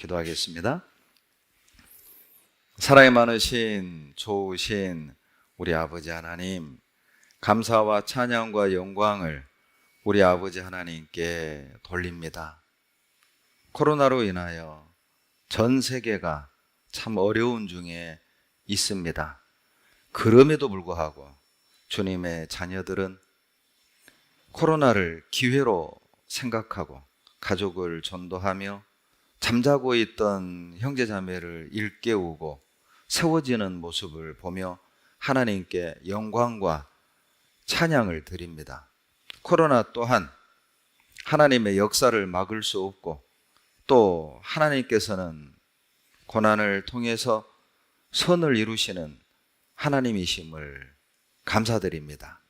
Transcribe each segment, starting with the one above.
기도하겠습니다. 사랑이 많으신 좋으신 우리 아버지 하나님, 감사와 찬양과 영광을 우리 아버지 하나님께 돌립니다. 코로나로 인하여 전 세계가 참 어려운 중에 있습니다. 그럼에도 불구하고 주님의 자녀들은 코로나를 기회로 생각하고 가족을 전도하며 잠자고 있던 형제자매를 일깨우고 세워지는 모습을 보며 하나님께 영광과 찬양을 드립니다. 코로나 또한 하나님의 역사를 막을 수 없고 또 하나님께서는 고난을 통해서 선을 이루시는 하나님이심을 감사드립니다.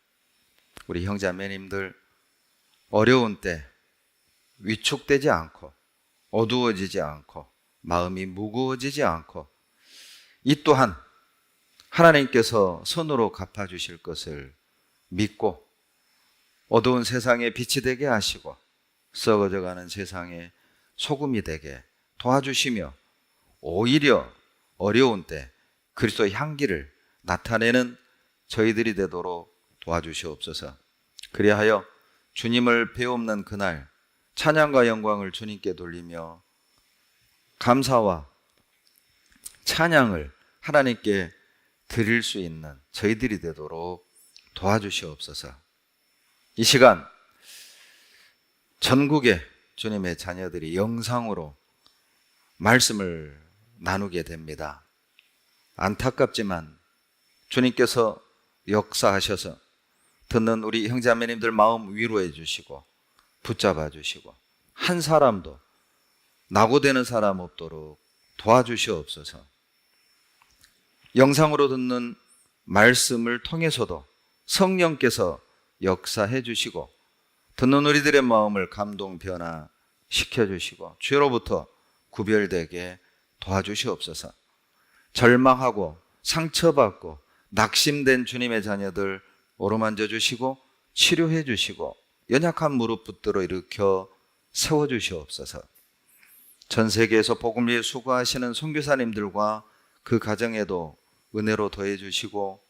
우리 형제자매님들 어려운 때 위축되지 않고 어두워지지 않고 마음이 무거워지지 않고 이 또한 하나님께서 선으로 갚아주실 것을 믿고 어두운 세상에 빛이 되게 하시고 썩어져가는 세상에 소금이 되게 도와주시며 오히려 어려운 때 그리스도의 향기를 나타내는 저희들이 되도록 도와주시옵소서. 그리하여 주님을 배움는 그날 찬양과 영광을 주님께 돌리며 감사와 찬양을 하나님께 드릴 수 있는 저희들이 되도록 도와주시옵소서. 이 시간 전국의 주님의 자녀들이 영상으로 말씀을 나누게 됩니다. 안타깝지만 주님께서 역사하셔서 듣는 우리 형제자매님들 마음 위로해 주시고 붙잡아 주시고 한 사람도 낙오되는 사람 없도록 도와주시옵소서. 영상으로 듣는 말씀을 통해서도 성령께서 역사해 주시고 듣는 우리들의 마음을 감동 변화시켜 주시고 죄로부터 구별되게 도와주시옵소서. 절망하고 상처받고 낙심된 주님의 자녀들 어루만져 주시고 치료해 주시고 연약한 무릎 붙들어 일으켜 세워주시옵소서. 전 세계에서 복음을 위해 수고하시는 선교사님들과 그 가정에도 은혜로 더해 주시고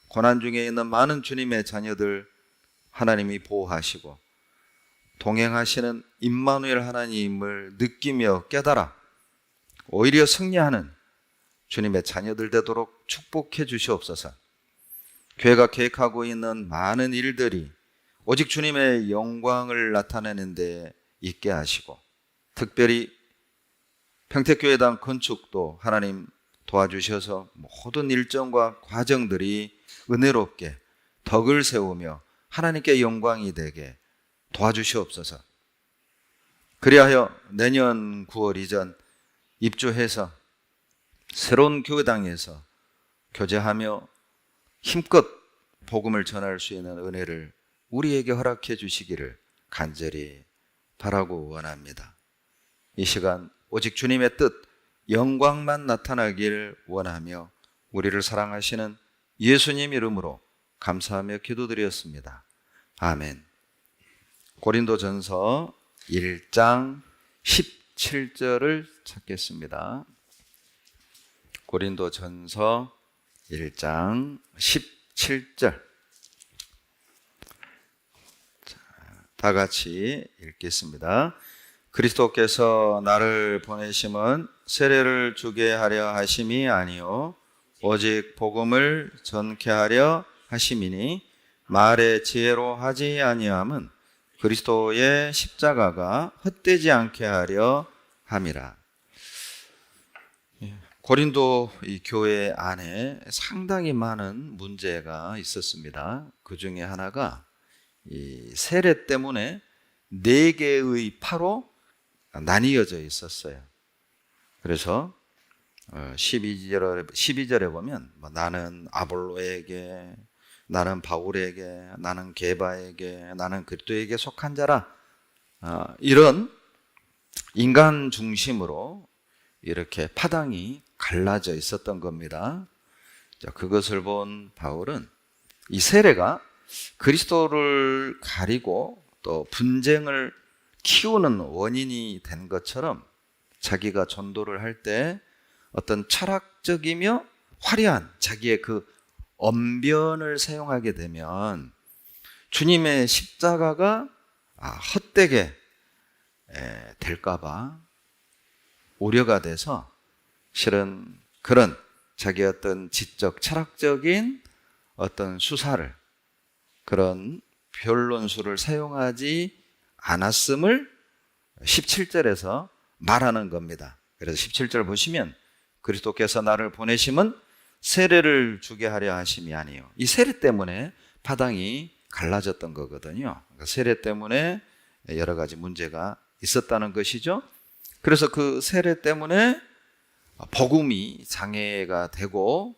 고난 중에 있는 많은 주님의 자녀들 하나님이 보호하시고 동행하시는 임마누엘 하나님을 느끼며 깨달아 오히려 승리하는 주님의 자녀들 되도록 축복해 주시옵소서. 교회가 계획하고 있는 많은 일들이 오직 주님의 영광을 나타내는 데 있게 하시고 특별히 평택교회당 건축도 하나님 도와주셔서 모든 일정과 과정들이 은혜롭게 덕을 세우며 하나님께 영광이 되게 도와주시옵소서. 그리하여 내년 9월 이전 입주해서 새로운 교회당에서 교제하며 힘껏 복음을 전할 수 있는 은혜를 우리에게 허락해 주시기를 간절히 바라고 원합니다. 이 시간 오직 주님의 뜻, 영광만 나타나길 원하며 우리를 사랑하시는 예수님 이름으로 감사하며 기도드렸습니다. 아멘. 고린도전서 1장 17절을 찾겠습니다. 고린도전서 1장 17절 다 같이 읽겠습니다. 그리스도께서 나를 보내심은 세례를 주게 하려 하심이 아니요 오직 복음을 전케 하려 하심이니 말의 지혜로 하지 아니함은 그리스도의 십자가가 헛되지 않게 하려 함이라. 고린도 이 교회 안에 상당히 많은 문제가 있었습니다. 그 중에 하나가 이 세례 때문에 4개의 파로 나뉘어져 있었어요. 그래서 12절에 보면 나는 아볼로에게, 나는 바울에게, 나는 게바에게, 나는 그리스도에게 속한 자라, 이런 인간 중심으로 이렇게 파당이 갈라져 있었던 겁니다. 자, 그것을 본 바울은 이 세례가 그리스도를 가리고 또 분쟁을 키우는 원인이 된 것처럼 자기가 전도를 할 때 어떤 철학적이며 화려한 자기의 그 언변을 사용하게 되면 주님의 십자가가 헛되게 될까봐 우려가 돼서 실은 그런 자기 어떤 지적 철학적인 어떤 수사를, 그런 변론수를 사용하지 않았음을 17절에서 말하는 겁니다. 그래서 17절 보시면 그리스도께서 나를 보내심은 세례를 주게 하려 하심이 아니요. 이 세례 때문에 파당이 갈라졌던 거거든요. 그러니까 세례 때문에 여러 가지 문제가 있었다는 것이죠. 그래서 그 세례 때문에 복음이 장애가 되고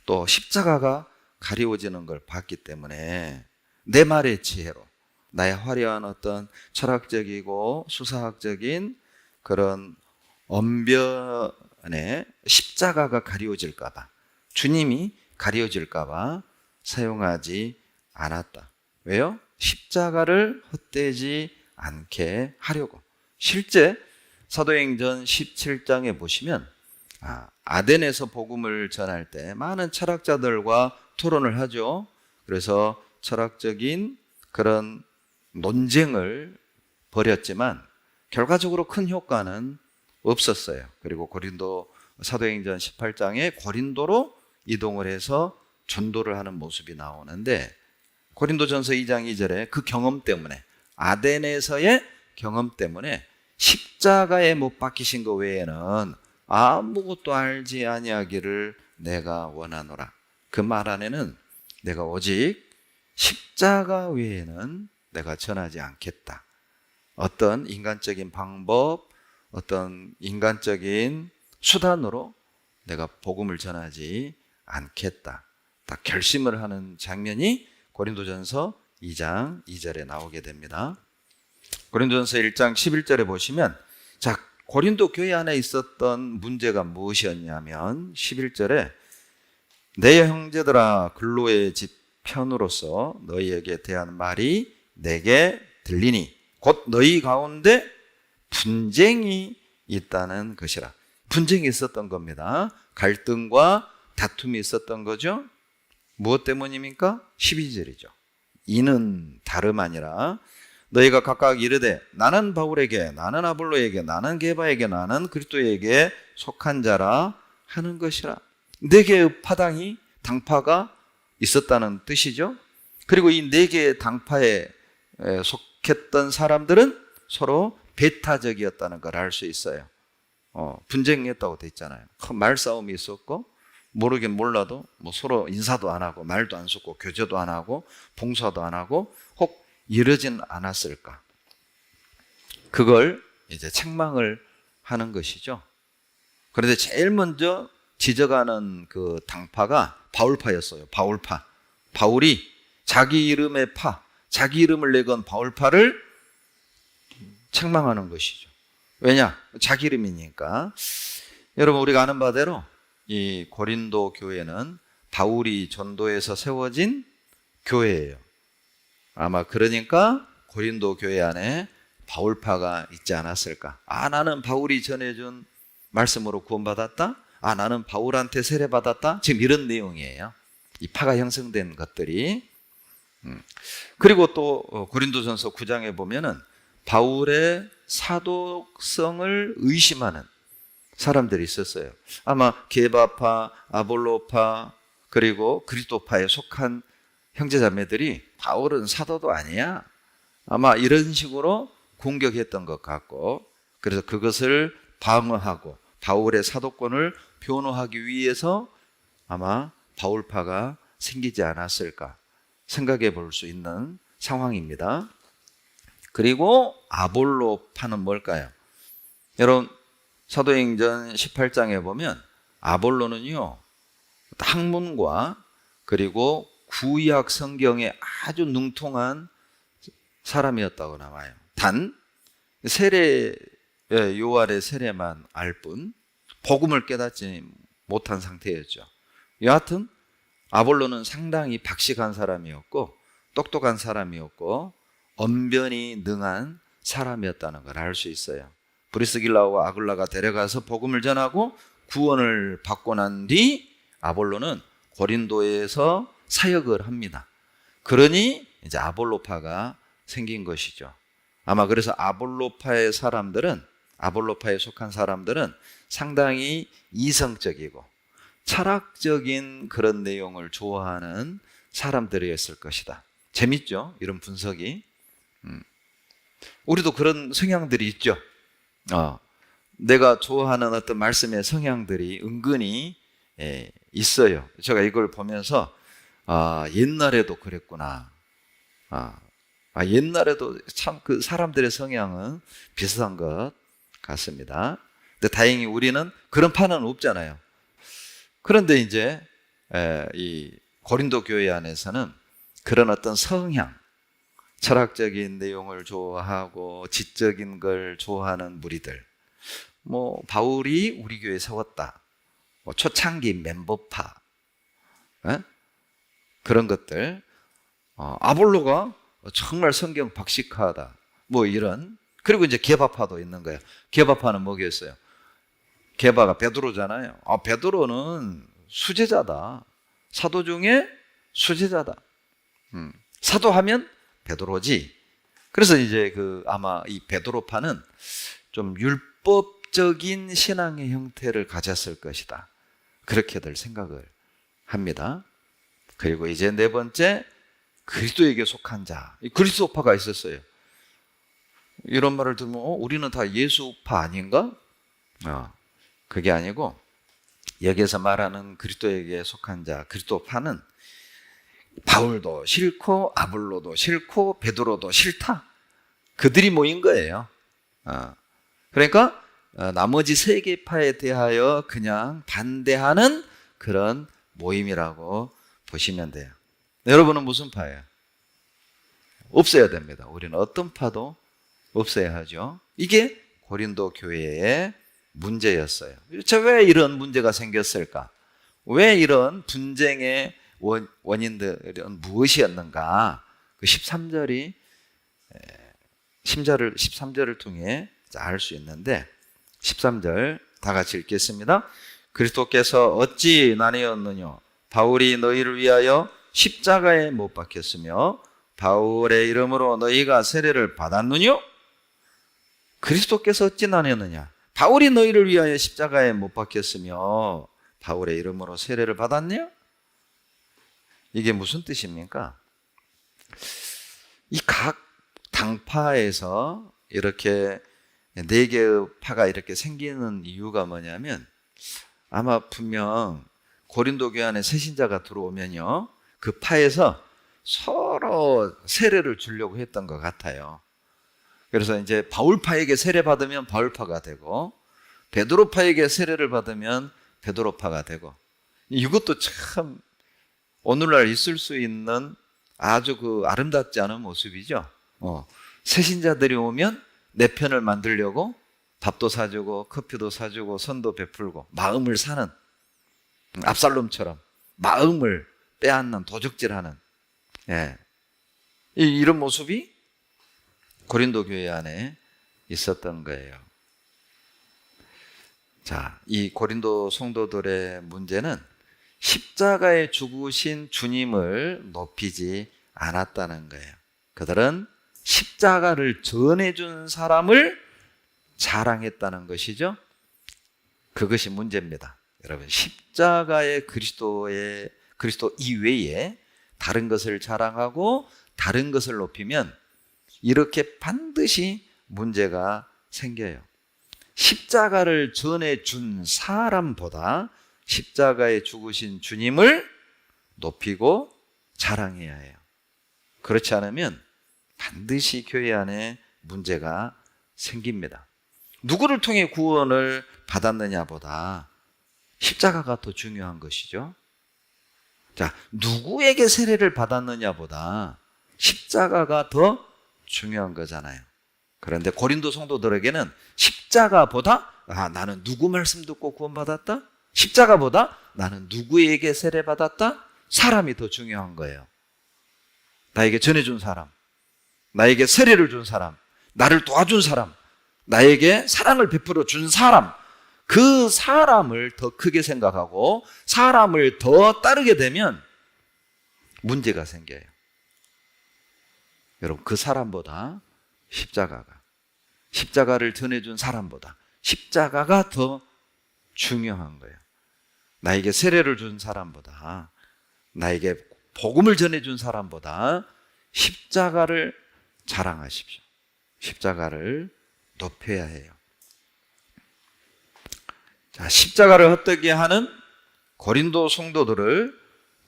또 십자가가 가리워지는 걸 봤기 때문에 내 말의 지혜로 나의 화려한 어떤 철학적이고 수사학적인 그런 언변에 십자가가 가리워질까 봐, 주님이 가리워질까 봐 사용하지 않았다. 왜요? 십자가를 헛되지 않게 하려고. 실제 사도행전 17장에 보시면 아덴에서 복음을 전할 때 많은 철학자들과 토론을 하죠. 그래서 철학적인 그런 논쟁을 벌였지만 결과적으로 큰 효과는 없었어요. 그리고 고린도 사도행전 18장에 고린도로 이동을 해서 전도를 하는 모습이 나오는데, 고린도전서 2장 2절에 그 경험 때문에, 아덴에서의 경험 때문에 십자가에 못 박히신 것 외에는 아무것도 알지 아니하기를 내가 원하노라. 그 말 안에는 내가 오직 십자가 외에는 내가 전하지 않겠다. 어떤 인간적인 방법, 어떤 인간적인 수단으로 내가 복음을 전하지 않겠다. 딱 결심을 하는 장면이 고린도전서 2장 2절에 나오게 됩니다. 고린도전서 1장 11절에 보시면, 자, 고린도 교회 안에 있었던 문제가 무엇이었냐면 11절에 내 형제들아 근로의 집 편으로서 너희에게 대한 말이 내게 들리니 곧 너희 가운데 분쟁이 있다는 것이라. 분쟁이 있었던 겁니다. 갈등과 다툼이 있었던 거죠. 무엇 때문입니까? 12절이죠. 이는 다름 아니라 너희가 각각 이르되 나는 바울에게, 나는 아볼로에게, 나는 게바에게, 나는 그리스도에게 속한 자라 하는 것이라. 네 개의 파당이, 당파가 있었다는 뜻이죠. 그리고 이 네 개의 당파에 속했던 사람들은 서로 배타적이었다는 걸 알 수 있어요. 분쟁했다고 돼 있잖아요. 큰 말싸움이 있었고, 모르긴 몰라도 뭐 서로 인사도 안 하고 말도 안 섞고 교제도 안 하고 봉사도 안 하고 혹 이러진 않았을까? 그걸 이제 책망을 하는 것이죠. 그런데 제일 먼저 지적하는 그 당파가 바울파였어요. 바울파. 바울이 자기 이름의 파, 자기 이름을 내건 바울파를 책망하는 것이죠. 왜냐? 자기 이름이니까. 여러분, 우리가 아는 바대로 이 고린도 교회는 바울이 전도해서 세워진 교회예요. 아마 그러니까 고린도 교회 안에 바울파가 있지 않았을까? 나는 바울이 전해준 말씀으로 구원받았다? 나는 바울한테 세례받았다? 지금 이런 내용이에요. 이 파가 형성된 것들이. 그리고 또 고린도전서 9장에 보면은 바울의 사도성을 의심하는 사람들이 있었어요. 아마 게바파, 아볼로파, 그리고 그리스도파에 속한 형제자매들이 바울은 사도도 아니야, 아마 이런 식으로 공격했던 것 같고, 그래서 그것을 방어하고 바울의 사도권을 변호하기 위해서 아마 바울파가 생기지 않았을까 생각해 볼 수 있는 상황입니다. 그리고 아볼로파는 뭘까요? 여러분, 사도행전 18장에 보면 아볼로는요, 학문과 그리고 구약 성경에 아주 능통한 사람이었다고 나와요. 단 세례, 요한의 세례만 알 뿐 복음을 깨닫지 못한 상태였죠. 여하튼 아볼로는 상당히 박식한 사람이었고 똑똑한 사람이었고 언변이 능한 사람이었다는 걸 알 수 있어요. 브리스길라와 아굴라가 데려가서 복음을 전하고 구원을 받고 난 뒤 아볼로는 고린도에서 사역을 합니다. 그러니 이제 아볼로파가 생긴 것이죠. 아마 그래서 아볼로파에 속한 사람들은 상당히 이성적이고 철학적인 그런 내용을 좋아하는 사람들이었을 것이다. 재밌죠? 이런 분석이. 우리도 그런 성향들이 있죠. 내가 좋아하는 어떤 말씀의 성향들이 은근히 있어요. 제가 이걸 보면서 옛날에도 그랬구나. 옛날에도 참 그 사람들의 성향은 비슷한 것 같습니다. 근데 다행히 우리는 그런 판은 없잖아요. 그런데 이제 이 고린도 교회 안에서는 그런 어떤 성향, 철학적인 내용을 좋아하고 지적인 걸 좋아하는 무리들, 바울이 우리 교회에 세웠다, 초창기 멤버파, 그런 것들, 아볼로가 정말 성경 박식하다, 이런. 그리고 이제 게바파도 있는 거예요. 게바파는 뭐겠어요? 게바가 베드로잖아요. 베드로는 수제자다. 사도 중에 수제자다. 사도하면 베드로지. 그래서 이제 아마 이 베드로파는 좀 율법적인 신앙의 형태를 가졌을 것이다. 그렇게들 생각을 합니다. 그리고 이제 네 번째, 그리스도에게 속한 자. 그리스도파가 있었어요. 이런 말을 들으면 우리는 다 예수파 아닌가? 그게 아니고 여기에서 말하는 그리스도에게 속한 자, 그리스도파는 바울도 싫고 아볼로도 싫고 베드로도 싫다. 그들이 모인 거예요. 그러니까 나머지 세 개파에 대하여 그냥 반대하는 그런 모임이라고 보시면 돼요. 여러분은 무슨 파예요? 없어야 됩니다. 우리는 어떤 파도 없어야 하죠. 이게 고린도 교회의 문제였어요. 왜 이런 문제가 생겼을까? 왜 이런 분쟁의 원인들은 무엇이었는가? 그 13절을 통해 알 수 있는데, 13절 다 같이 읽겠습니다. 그리스도께서 어찌 나뉘었느냐? 바울이 너희를 위하여 십자가에 못 박혔으며 바울의 이름으로 너희가 세례를 받았느냐? 그리스도께서 어찌 나뉘었느냐? 바울이 너희를 위하여 십자가에 못 박혔으며 바울의 이름으로 세례를 받았냐? 이게 무슨 뜻입니까? 이 각 당파에서 이렇게 네 개의 파가 이렇게 생기는 이유가 뭐냐면, 아마 분명 고린도 교회 안에 새신자가 들어오면요, 그 파에서 서로 세례를 주려고 했던 것 같아요. 그래서 이제 바울파에게 세례 받으면 바울파가 되고, 베드로파에게 세례를 받으면 베드로파가 되고, 이것도 참 오늘날 있을 수 있는 아주 아름답지 않은 모습이죠. 새신자들이 오면 내 편을 만들려고 밥도 사주고 커피도 사주고 선도 베풀고 마음을 사는, 압살롬처럼 마음을 빼앗는, 도적질하는, 이런 모습이 고린도 교회 안에 있었던 거예요. 자, 이 고린도 성도들의 문제는 십자가에 죽으신 주님을 높이지 않았다는 거예요. 그들은 십자가를 전해준 사람을 자랑했다는 것이죠. 그것이 문제입니다. 여러분, 십자가의 그리스도 이외에 다른 것을 자랑하고 다른 것을 높이면 이렇게 반드시 문제가 생겨요. 십자가를 전해준 사람보다 십자가에 죽으신 주님을 높이고 자랑해야 해요. 그렇지 않으면 반드시 교회 안에 문제가 생깁니다. 누구를 통해 구원을 받았느냐보다 십자가가 더 중요한 것이죠. 자, 누구에게 세례를 받았느냐보다 십자가가 더 중요한 거잖아요. 그런데 고린도 성도들에게는 십자가보다 나는 누구 말씀 듣고 구원받았다? 십자가보다 나는 누구에게 세례 받았다? 사람이 더 중요한 거예요. 나에게 전해준 사람, 나에게 세례를 준 사람, 나를 도와준 사람, 나에게 사랑을 베풀어 준 사람, 그 사람을 더 크게 생각하고 사람을 더 따르게 되면 문제가 생겨요. 여러분, 그 사람보다 십자가를 전해준 사람보다 십자가가 더 중요한 거예요. 나에게 세례를 준 사람보다, 나에게 복음을 전해준 사람보다 십자가를 자랑하십시오. 십자가를 높여야 해요. 자, 십자가를 헛되게 하는 고린도 성도들을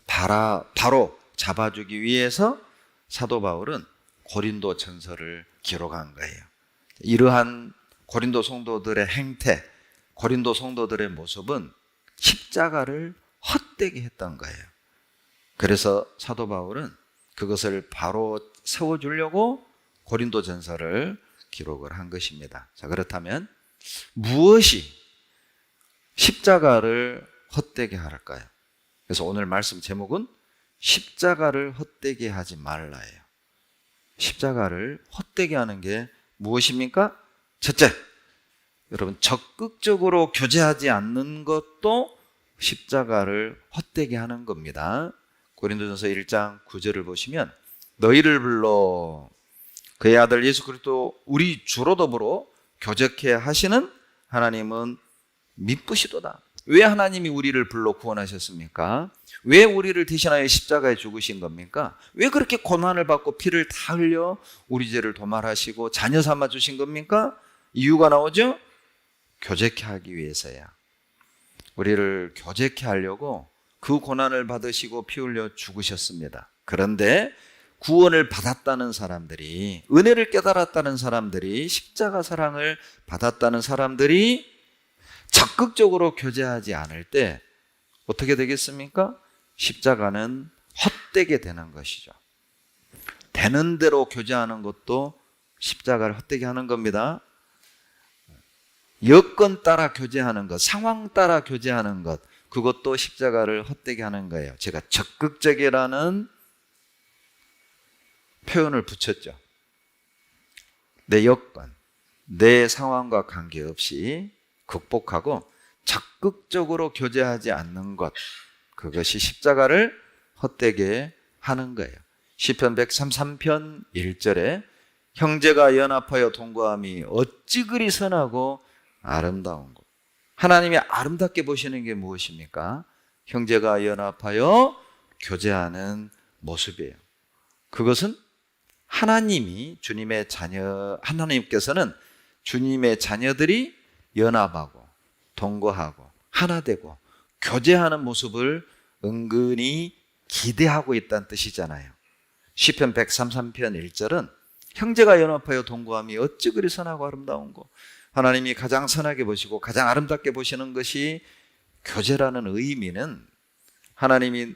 바로 잡아주기 위해서 사도 바울은 고린도 전서를 기록한 거예요. 이러한 고린도 성도들의 행태, 고린도 성도들의 모습은 십자가를 헛되게 했던 거예요. 그래서 사도 바울은 그것을 바로 세워주려고 고린도 전서를 기록을 한 것입니다. 자, 그렇다면 무엇이 십자가를 헛되게 할까요? 그래서 오늘 말씀 제목은 십자가를 헛되게 하지 말라예요. 십자가를 헛되게 하는 게 무엇입니까? 첫째, 여러분, 적극적으로 교제하지 않는 것도 십자가를 헛되게 하는 겁니다. 고린도전서 1장 9절을 보시면 너희를 불러 그의 아들 예수 그리스도 우리 주로 더불어 교제케 하시는 하나님은 미쁘시도다. 왜 하나님이 우리를 불러 구원하셨습니까? 왜 우리를 대신하여 십자가에 죽으신 겁니까? 왜 그렇게 고난을 받고 피를 다 흘려 우리 죄를 도말하시고 자녀 삼아 주신 겁니까? 이유가 나오죠? 교제케 하기 위해서야. 우리를 교제케 하려고 그 고난을 받으시고 피 흘려 죽으셨습니다. 그런데 구원을 받았다는 사람들이, 은혜를 깨달았다는 사람들이, 십자가 사랑을 받았다는 사람들이 적극적으로 교제하지 않을 때 어떻게 되겠습니까? 십자가는 헛되게 되는 것이죠. 되는 대로 교제하는 것도 십자가를 헛되게 하는 겁니다. 여건 따라 교제하는 것, 상황 따라 교제하는 것, 그것도 십자가를 헛되게 하는 거예요. 제가 적극적이라는 표현을 붙였죠. 내 여건, 내 상황과 관계없이 극복하고 적극적으로 교제하지 않는 것, 그것이 십자가를 헛되게 하는 거예요. 시편 133편 1절에 형제가 연합하여 동거함이 어찌 그리 선하고 아름다운 것. 하나님이 아름답게 보시는 게 무엇입니까? 형제가 연합하여 교제하는 모습이에요. 그것은 하나님께서는 주님의 자녀들이 연합하고 동거하고 하나 되고 교제하는 모습을 은근히 기대하고 있다는 뜻이잖아요. 시편 133편 1절은 형제가 연합하여 동거함이 어찌 그리 선하고 아름다운 거. 하나님이 가장 선하게 보시고 가장 아름답게 보시는 것이 교제라는 의미는, 하나님이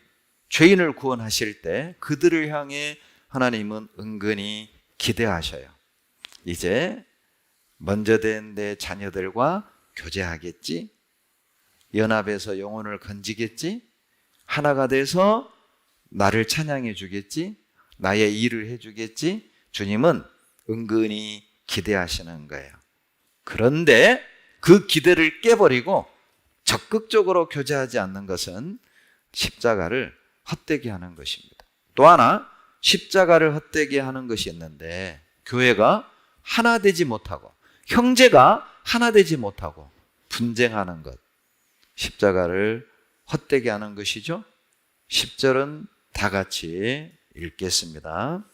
죄인을 구원하실 때 그들을 향해 하나님은 은근히 기대하셔요. 이제 먼저 된 내 자녀들과 교제하겠지? 연합해서 영혼을 건지겠지? 하나가 돼서 나를 찬양해 주겠지? 나의 일을 해 주겠지? 주님은 은근히 기대하시는 거예요. 그런데 그 기대를 깨버리고 적극적으로 교제하지 않는 것은 십자가를 헛되게 하는 것입니다. 또 하나, 십자가를 헛되게 하는 것이 있는데, 교회가 하나 되지 못하고 형제가 하나 되지 못하고 분쟁하는 것, 십자가를 헛되게 하는 것이죠. 10절은 다 같이 읽겠습니다.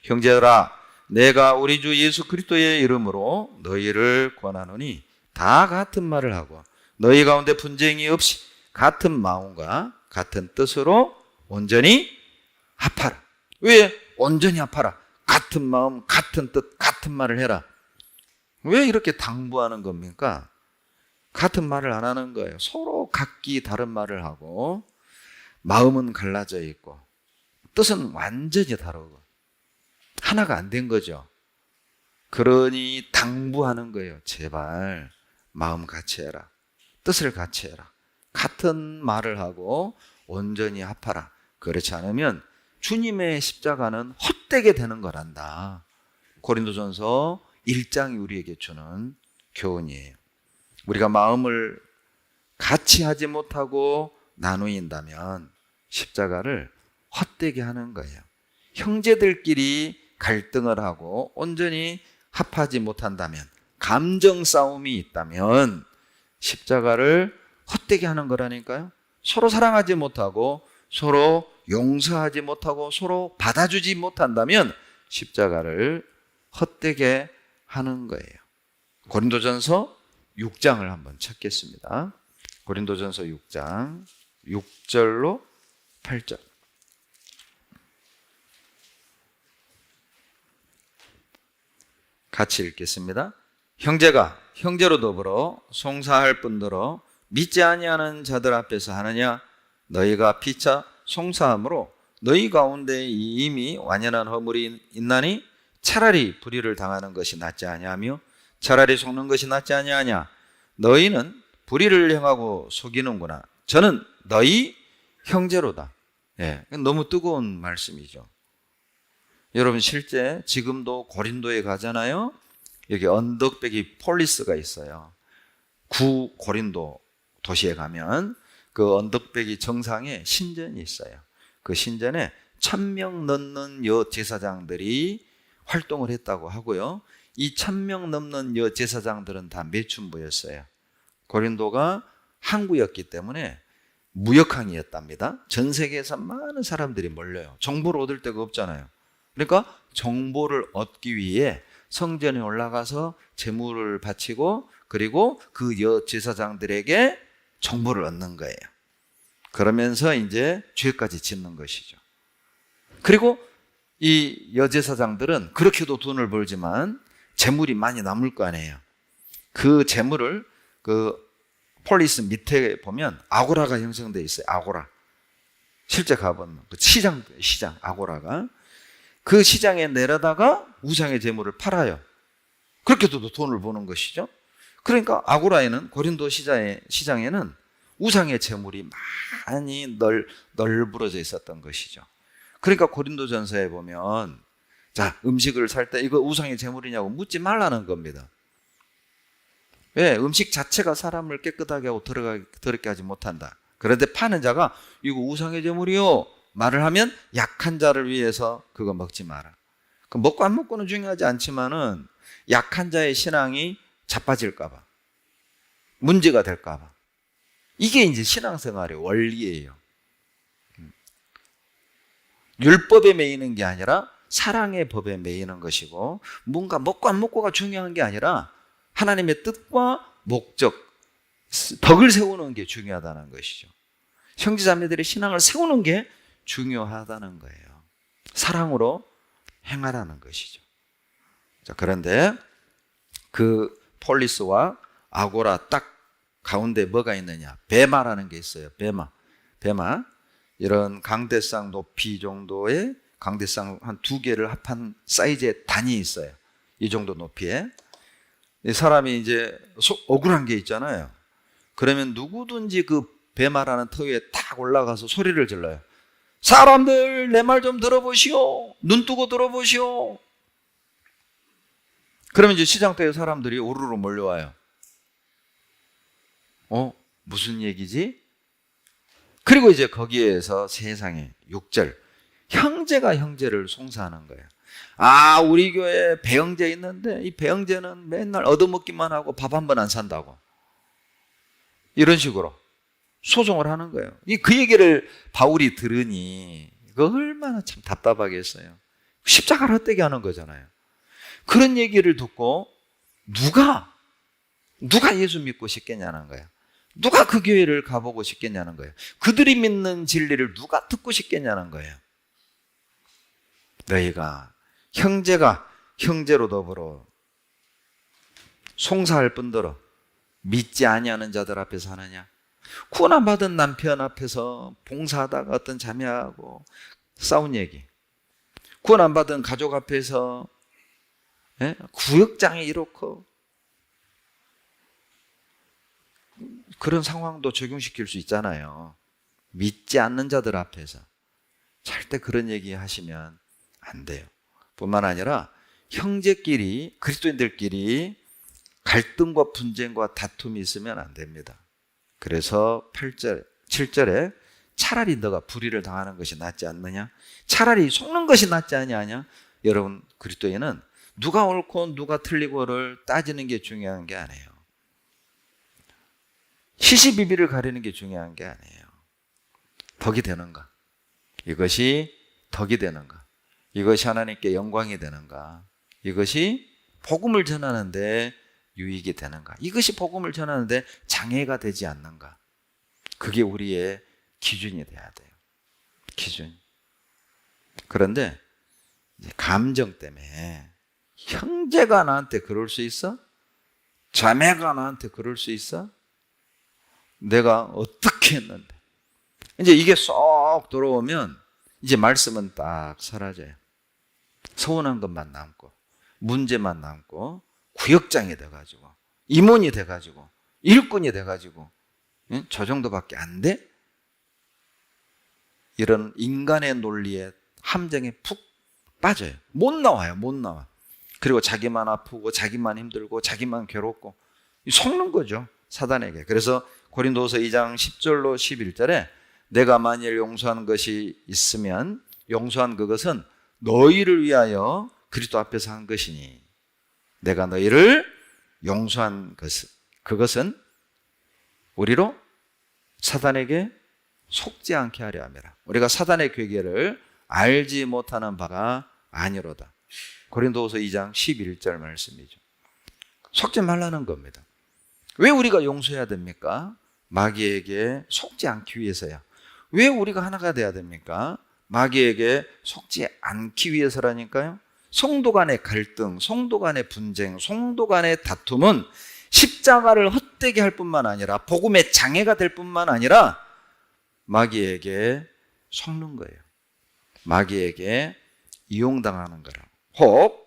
형제들아, 내가 우리 주 예수 그리스도의 이름으로 너희를 권하노니 다 같은 말을 하고 너희 가운데 분쟁이 없이 같은 마음과 같은 뜻으로 온전히 합하라. 왜 온전히 합하라? 같은 마음, 같은 뜻, 같은 말을 해라. 왜 이렇게 당부하는 겁니까? 같은 말을 안 하는 거예요. 서로 각기 다른 말을 하고 마음은 갈라져 있고 뜻은 완전히 다르고 하나가 안 된 거죠. 그러니 당부하는 거예요. 제발 마음 같이 해라. 뜻을 같이 해라. 같은 말을 하고 온전히 합하라. 그렇지 않으면 주님의 십자가는 헛되게 되는 거란다. 고린도전서 1장이 우리에게 주는 교훈이에요. 우리가 마음을 같이 하지 못하고 나누인다면 십자가를 헛되게 하는 거예요. 형제들끼리 갈등을 하고 온전히 합하지 못한다면, 감정 싸움이 있다면 십자가를 헛되게 하는 거라니까요. 서로 사랑하지 못하고 서로 용서하지 못하고 서로 받아주지 못한다면 십자가를 헛되게 하는 거예요. 고린도전서 6장을 한번 찾겠습니다. 고린도전서 6장 6절로 8절. 같이 읽겠습니다. 형제가 형제로 더불어 송사할 뿐더러 믿지 아니하는 자들 앞에서 하느냐? 너희가 피차 송사함으로 너희 가운데 이미 완연한 허물이 있나니 차라리 불의를 당하는 것이 낫지 아니하며 차라리 속는 것이 낫지 아니하냐? 너희는 불의를 행하고 속이는구나. 저는 너희 형제로다. 예, 너무 뜨거운 말씀이죠. 여러분, 실제 지금도 고린도에 가잖아요. 여기 언덕배기 폴리스가 있어요. 구 고린도 도시에 가면 그 언덕배기 정상에 신전이 있어요. 그 신전에 1000명 넘는 여제사장들이 활동을 했다고 하고요. 이 1000명 넘는 여제사장들은 다 매춘부였어요. 고린도가 항구였기 때문에 무역항이었답니다. 전 세계에서 많은 사람들이 몰려요. 정보를 얻을 데가 없잖아요. 그러니까 정보를 얻기 위해 성전에 올라가서 제물을 바치고 그리고 그 여제사장들에게 정보를 얻는 거예요. 그러면서 이제 죄까지 짓는 것이죠. 그리고 이 여제사장들은 그렇게도 돈을 벌지만 재물이 많이 남을 거 아니에요. 그 재물을 그 폴리스 밑에 보면 아고라가 형성되어 있어요. 아고라. 실제 가보면 그 시장 아고라가. 그 시장에 내려다가 우상의 재물을 팔아요. 그렇게도 돈을 버는 것이죠. 그러니까 아고라에는, 고린도 시장에는 우상의 재물이 많이 널브러져 있었던 것이죠. 그러니까 고린도전서에 보면, 자, 음식을 살 때 이거 우상의 재물이냐고 묻지 말라는 겁니다. 왜? 음식 자체가 사람을 깨끗하게 하고 더럽게 하지 못한다. 그런데 파는 자가 이거 우상의 재물이요 말을 하면 약한 자를 위해서 그거 먹지 마라. 그 먹고 안 먹고는 중요하지 않지만은 약한 자의 신앙이 자빠질까 봐, 문제가 될까 봐. 이게 이제 신앙생활의 원리예요. 율법에 매이는 게 아니라 사랑의 법에 매이는 것이고, 뭔가 먹고 안 먹고가 중요한 게 아니라 하나님의 뜻과 목적, 덕을 세우는 게 중요하다는 것이죠. 형제자매들의 신앙을 세우는 게 중요하다는 거예요. 사랑으로 행하라는 것이죠. 자, 그런데 그 폴리스와 아고라 딱 가운데 뭐가 있느냐? 베마라는 게 있어요. 베마. 이런 강대상 높이 정도의, 강대상 한 2개를 합한 사이즈의 단이 있어요. 이 정도 높이에. 이 사람이 이제 억울한 게 있잖아요. 그러면 누구든지 그 베마라는 터 위에 딱 올라가서 소리를 질러요. 사람들, 내 말 좀 들어보시오. 눈 뜨고 들어보시오. 그러면 이제 시장터에 사람들이 우르르 몰려와요. 무슨 얘기지? 그리고 이제 거기에서 세상에 6절, 형제가 형제를 송사하는 거예요. 아, 우리 교회에 배영제 있는데 이 배영제는 맨날 얻어먹기만 하고 밥 한 번 안 산다고. 이런 식으로 소송을 하는 거예요. 그 얘기를 바울이 들으니 이거 얼마나 참 답답하겠어요. 십자가를 헛되게 하는 거잖아요. 그런 얘기를 듣고 누가 예수 믿고 싶겠냐는 거예요. 누가 그 교회를 가보고 싶겠냐는 거예요. 그들이 믿는 진리를 누가 듣고 싶겠냐는 거예요. 너희가 형제가 형제로 더불어 송사할 뿐더러 믿지 아니하는 자들 앞에서 하느냐? 구원 받은 남편 앞에서 봉사하다가 어떤 자매하고 싸운 얘기, 구원 안 받은 가족 앞에서 구역장에 이렇고, 그런 상황도 적용시킬 수 있잖아요. 믿지 않는 자들 앞에서 절대 그런 얘기 하시면 안 돼요. 뿐만 아니라 형제끼리, 그리스도인들끼리 갈등과 분쟁과 다툼이 있으면 안 됩니다. 그래서 8절, 7절에 차라리 너가 불의를 당하는 것이 낫지 않느냐? 차라리 속는 것이 낫지 않느냐? 여러분, 그리스도인은 누가 옳고 누가 틀리고를 따지는 게 중요한 게 아니에요. 시시비비를 가리는 게 중요한 게 아니에요. 덕이 되는가? 이것이 덕이 되는가? 이것이 하나님께 영광이 되는가? 이것이 복음을 전하는데 유익이 되는가? 이것이 복음을 전하는데 장애가 되지 않는가? 그게 우리의 기준이 돼야 돼요. 기준. 그런데 감정 때문에 형제가 나한테 그럴 수 있어? 자매가 나한테 그럴 수 있어? 내가 어떻게 했는데? 이제 이게 쏙 들어오면 이제 말씀은 딱 사라져요. 서운한 것만 남고 문제만 남고 구역장이 돼가지고 임원이 돼가지고 일꾼이 돼가지고 저 정도밖에 안 돼? 이런 인간의 논리에 함정에 푹 빠져요. 못 나와요. 못 나와. 그리고 자기만 아프고 자기만 힘들고 자기만 괴롭고 속는 거죠. 사단에게. 그래서 고린도서 2장 10절로 11절에 내가 만일 용서한 것이 있으면 용서한 그것은 너희를 위하여 그리스도 앞에서 한 것이니 내가 너희를 용서한 그것은 우리로 사단에게 속지 않게 하려 함이라. 우리가 사단의 괴계를 알지 못하는 바가 아니로다. 고린도후서 2장 11절 말씀이죠. 속지 말라는 겁니다. 왜 우리가 용서해야 됩니까? 마귀에게 속지 않기 위해서야. 왜 우리가 하나가 돼야 됩니까? 마귀에게 속지 않기 위해서라니까요. 성도 간의 갈등, 성도 간의 분쟁, 성도 간의 다툼은 십자가를 헛되게 할 뿐만 아니라 복음의 장애가 될 뿐만 아니라 마귀에게 속는 거예요. 마귀에게 이용당하는 거라고. 혹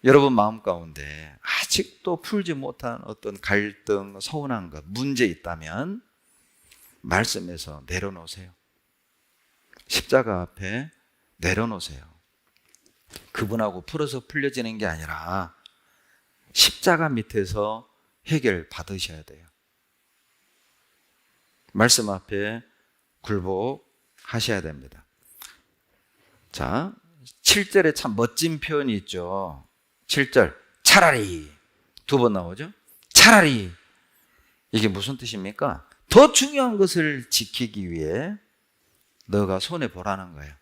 여러분 마음 가운데 아직도 풀지 못한 어떤 갈등, 서운한 것, 문제 있다면 말씀에서 내려놓으세요. 십자가 앞에 내려놓으세요. 그분하고 풀어서 풀려지는 게 아니라 십자가 밑에서 해결 받으셔야 돼요. 말씀 앞에 굴복하셔야 됩니다. 자, 7절에 참 멋진 표현이 있죠. 7절, 차라리. 두 번 나오죠? 차라리. 이게 무슨 뜻입니까? 더 중요한 것을 지키기 위해 너가 손해보라는 거예요.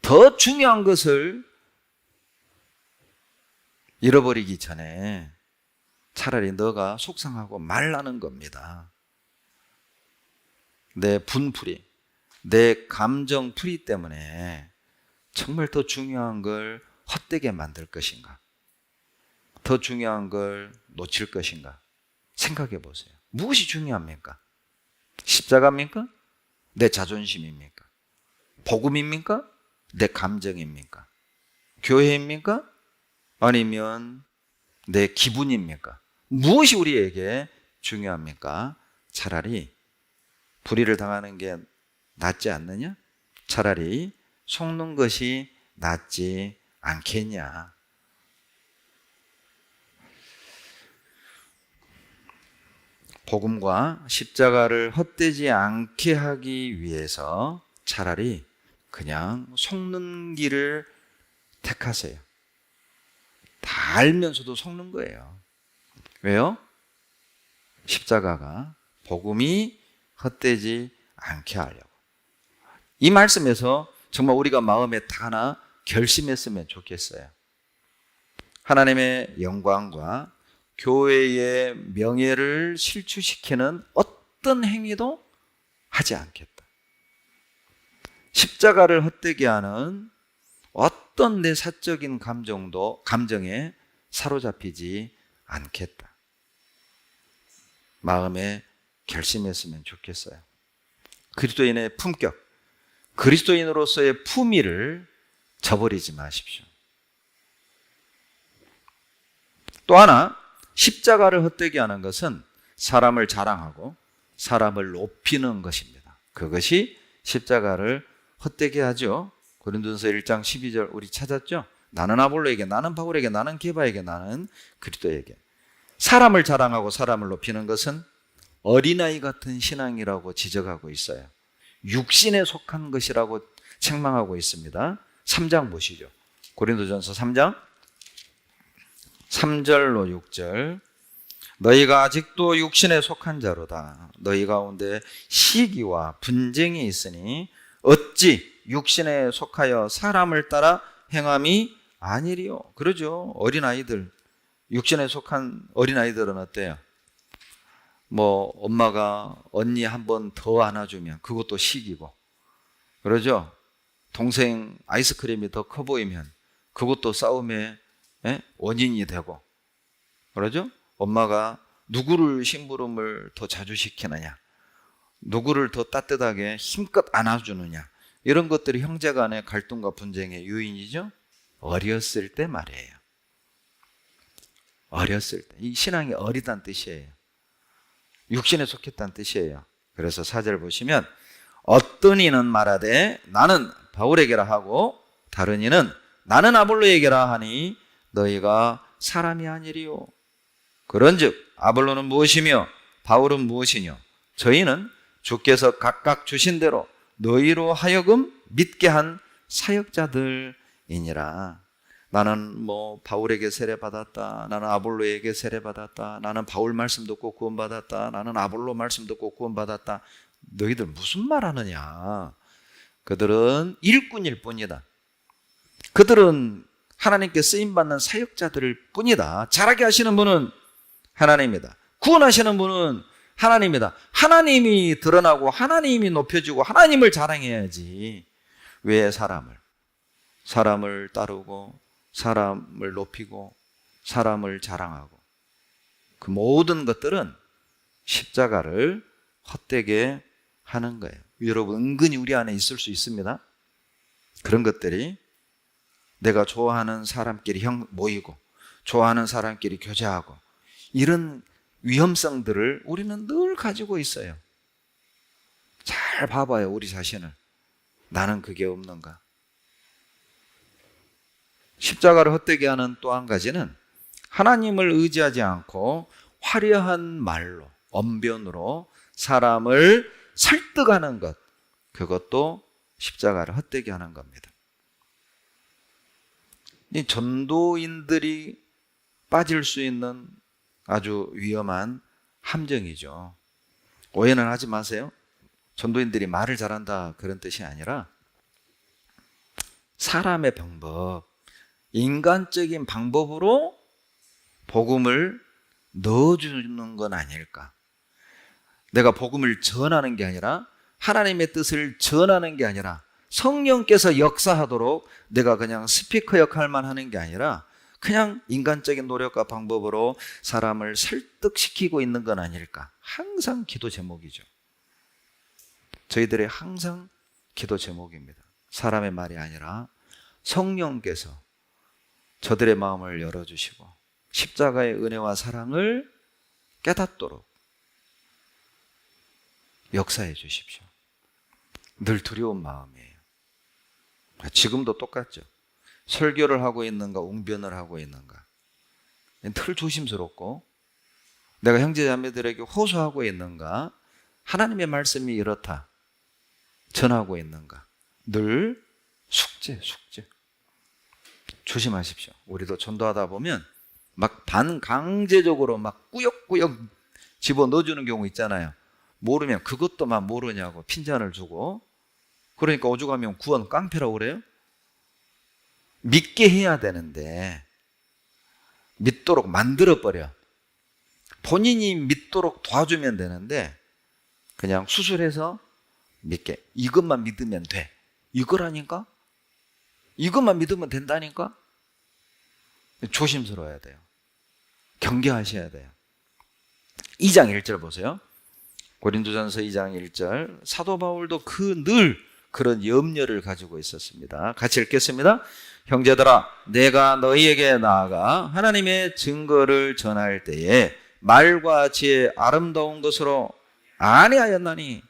더 중요한 것을 잃어버리기 전에 차라리 너가 속상하고 말라는 겁니다. 내 분풀이, 내 감정풀이 때문에 정말 더 중요한 걸 헛되게 만들 것인가? 더 중요한 걸 놓칠 것인가? 생각해 보세요. 무엇이 중요합니까? 십자가입니까? 내 자존심입니까? 복음입니까? 내 감정입니까? 교회입니까? 아니면 내 기분입니까? 무엇이 우리에게 중요합니까? 차라리 불의를 당하는 게 낫지 않느냐? 차라리 속는 것이 낫지 않겠냐? 복음과 십자가를 헛되지 않게 하기 위해서 차라리 그냥 속는 길을 택하세요. 다 알면서도 속는 거예요. 왜요? 십자가가 복음이 헛되지 않게 하려고. 이 말씀에서 정말 우리가 마음에 다 하나 결심했으면 좋겠어요. 하나님의 영광과 교회의 명예를 실추시키는 어떤 행위도 하지 않겠다. 십자가를 헛되게 하는 어떤 내 사적인 감정에 사로잡히지 않겠다. 마음에 결심했으면 좋겠어요. 그리스도인의 품격, 그리스도인으로서의 품위를 저버리지 마십시오. 또 하나, 십자가를 헛되게 하는 것은 사람을 자랑하고 사람을 높이는 것입니다. 그것이 십자가를 헛되게 하죠. 고린도전서 1장 12절 우리 찾았죠? 나는 아볼로에게, 나는 바울에게, 나는 게바에게, 나는 그리스도에게. 사람을 자랑하고 사람을 높이는 것은 어린아이 같은 신앙이라고 지적하고 있어요. 육신에 속한 것이라고 책망하고 있습니다. 3장 보시죠. 고린도전서 3장 3절로 6절. 너희가 아직도 육신에 속한 자로다. 너희 가운데 시기와 분쟁이 있으니 어찌 육신에 속하여 사람을 따라 행함이 아니리요. 그러죠. 어린아이들, 육신에 속한 어린아이들은 어때요? 뭐 엄마가 언니 한 번 더 안아주면 그것도 시기고, 그러죠. 동생 아이스크림이 더 커 보이면 그것도 싸움의 원인이 되고, 그러죠. 엄마가 누구를 심부름을 더 자주 시키느냐, 누구를 더 따뜻하게 힘껏 안아주느냐, 이런 것들이 형제 간의 갈등과 분쟁의 요인이죠. 어렸을 때 말이에요. 어렸을 때. 이 신앙이 어리다는 뜻이에요. 육신에 속했다는 뜻이에요. 그래서 4절 보시면 어떤 이는 말하되 나는 바울에게라 하고 다른 이는 나는 아볼로에게라 하니 너희가 사람이 아니리요. 그런즉 아볼로는 무엇이며 바울은 무엇이뇨? 저희는 주께서 각각 주신 대로 너희로 하여금 믿게 한 사역자들이니라. 나는 뭐 바울에게 세례받았다, 나는 아볼로에게 세례받았다, 나는 바울 말씀 듣고 구원받았다, 나는 아볼로 말씀 듣고 구원받았다. 너희들 무슨 말 하느냐? 그들은 일꾼일 뿐이다. 그들은 하나님께 쓰임받는 사역자들일 뿐이다. 잘하게 하시는 분은 하나님이다. 구원하시는 분은 하나님이다. 하나님이 드러나고 하나님이 높여지고 하나님을 자랑해야지. 왜 사람을 따르고 사람을 높이고 사람을 자랑하고, 그 모든 것들은 십자가를 헛되게 하는 거예요. 여러분, 은근히 우리 안에 있을 수 있습니다. 그런 것들이 내가 좋아하는 사람끼리 모이고 좋아하는 사람끼리 교제하고, 이런 위험성들을 우리는 늘 가지고 있어요. 잘 봐봐요, 우리 자신을. 나는 그게 없는가? 십자가를 헛되게 하는 또 한 가지는 하나님을 의지하지 않고 화려한 말로, 언변으로 사람을 설득하는 것, 그것도 십자가를 헛되게 하는 겁니다. 이 전도인들이 빠질 수 있는 아주 위험한 함정이죠. 오해는 하지 마세요. 전도인들이 말을 잘한다 그런 뜻이 아니라 사람의 방법, 인간적인 방법으로 복음을 넣어주는 건 아닐까. 내가 복음을 전하는 게 아니라, 하나님의 뜻을 전하는 게 아니라, 성령께서 역사하도록 내가 그냥 스피커 역할만 하는 게 아니라 그냥 인간적인 노력과 방법으로 사람을 설득시키고 있는 건 아닐까. 항상 기도 제목이죠. 저희들의 항상 기도 제목입니다. 사람의 말이 아니라 성령께서 저들의 마음을 열어주시고 십자가의 은혜와 사랑을 깨닫도록 역사해 주십시오. 늘 두려운 마음이에요. 지금도 똑같죠. 설교를 하고 있는가, 웅변을 하고 있는가, 늘 조심스럽고, 내가 형제자매들에게 호소하고 있는가, 하나님의 말씀이 이렇다 전하고 있는가, 늘 숙제. 조심하십시오. 우리도 전도하다 보면 막 반강제적으로 막 꾸역꾸역 집어 넣어주는 경우 있잖아요. 모르면 그것도만 모르냐고 핀잔을 주고, 그러니까 오죽하면 구원 깡패라고 그래요? 믿게 해야 되는데 믿도록 만들어버려. 본인이 믿도록 도와주면 되는데 그냥 수술해서 믿게, 이것만 믿으면 돼, 이거라니까? 이것만 믿으면 된다니까? 조심스러워야 돼요. 경계하셔야 돼요. 2장 1절 보세요. 고린도전서 2장 1절. 사도 바울도 늘 그런 염려를 가지고 있었습니다. 같이 읽겠습니다. 형제들아, 내가 너희에게 나아가 하나님의 증거를 전할 때에 말과 지혜 아름다운 것으로 아니하였나니,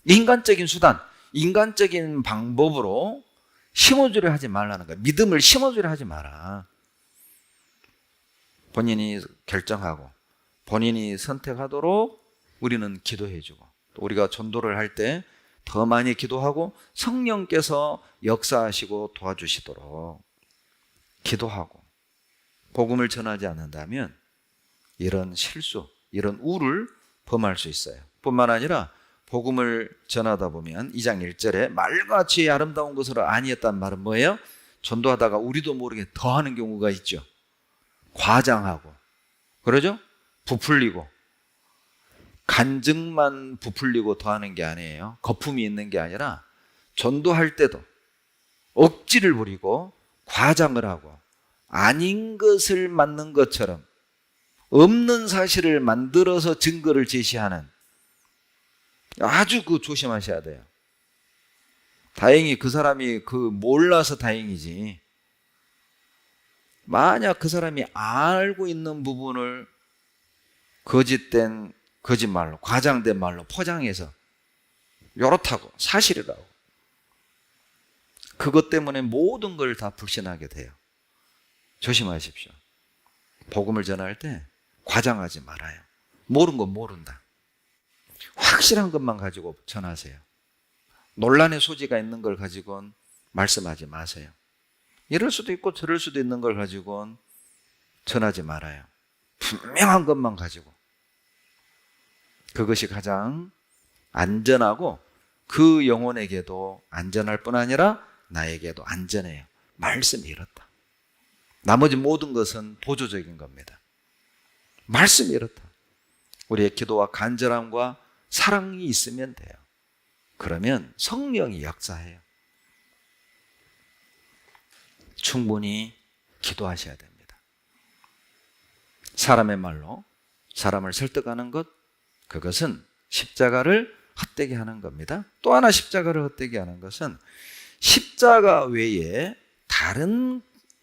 인간적인 수단, 인간적인 방법으로 심어주려 하지 말라는 거야. 믿음을 심어주려 하지 마라. 본인이 결정하고 본인이 선택하도록 우리는 기도해주고, 또 우리가 전도를 할 때 더 많이 기도하고 성령께서 역사하시고 도와주시도록 기도하고, 복음을 전하지 않는다면 이런 실수, 이런 우를 범할 수 있어요. 뿐만 아니라 복음을 전하다 보면 2장 1절에 말같이 아름다운 것으로 아니었단 말은 뭐예요? 전도하다가 우리도 모르게 더 하는 경우가 있죠. 과장하고, 그러죠? 부풀리고, 간증만 부풀리고 더 하는 게 아니에요. 거품이 있는 게 아니라 전도할 때도 억지를 부리고 과장을 하고 아닌 것을 맞는 것처럼 없는 사실을 만들어서 증거를 제시하는, 아주 조심하셔야 돼요. 다행히 그 사람이 몰라서 다행이지, 만약 그 사람이 알고 있는 부분을 거짓된 거짓말로, 과장된 말로 포장해서 요렇다고 사실이라고, 그것 때문에 모든 걸 다 불신하게 돼요. 조심하십시오. 복음을 전할 때 과장하지 말아요. 모르는 건 모른다. 확실한 것만 가지고 전하세요. 논란의 소지가 있는 걸 가지고는 말씀하지 마세요. 이럴 수도 있고 저럴 수도 있는 걸 가지고는 전하지 말아요. 분명한 것만 가지고. 그것이 가장 안전하고 그 영혼에게도 안전할 뿐 아니라 나에게도 안전해요. 말씀이 이렇다. 나머지 모든 것은 보조적인 겁니다. 말씀이 이렇다. 우리의 기도와 간절함과 사랑이 있으면 돼요. 그러면 성령이 역사해요. 충분히 기도하셔야 됩니다. 사람의 말로 사람을 설득하는 것, 그것은 십자가를 헛되게 하는 겁니다. 또 하나 십자가를 헛되게 하는 것은 십자가 외에 다른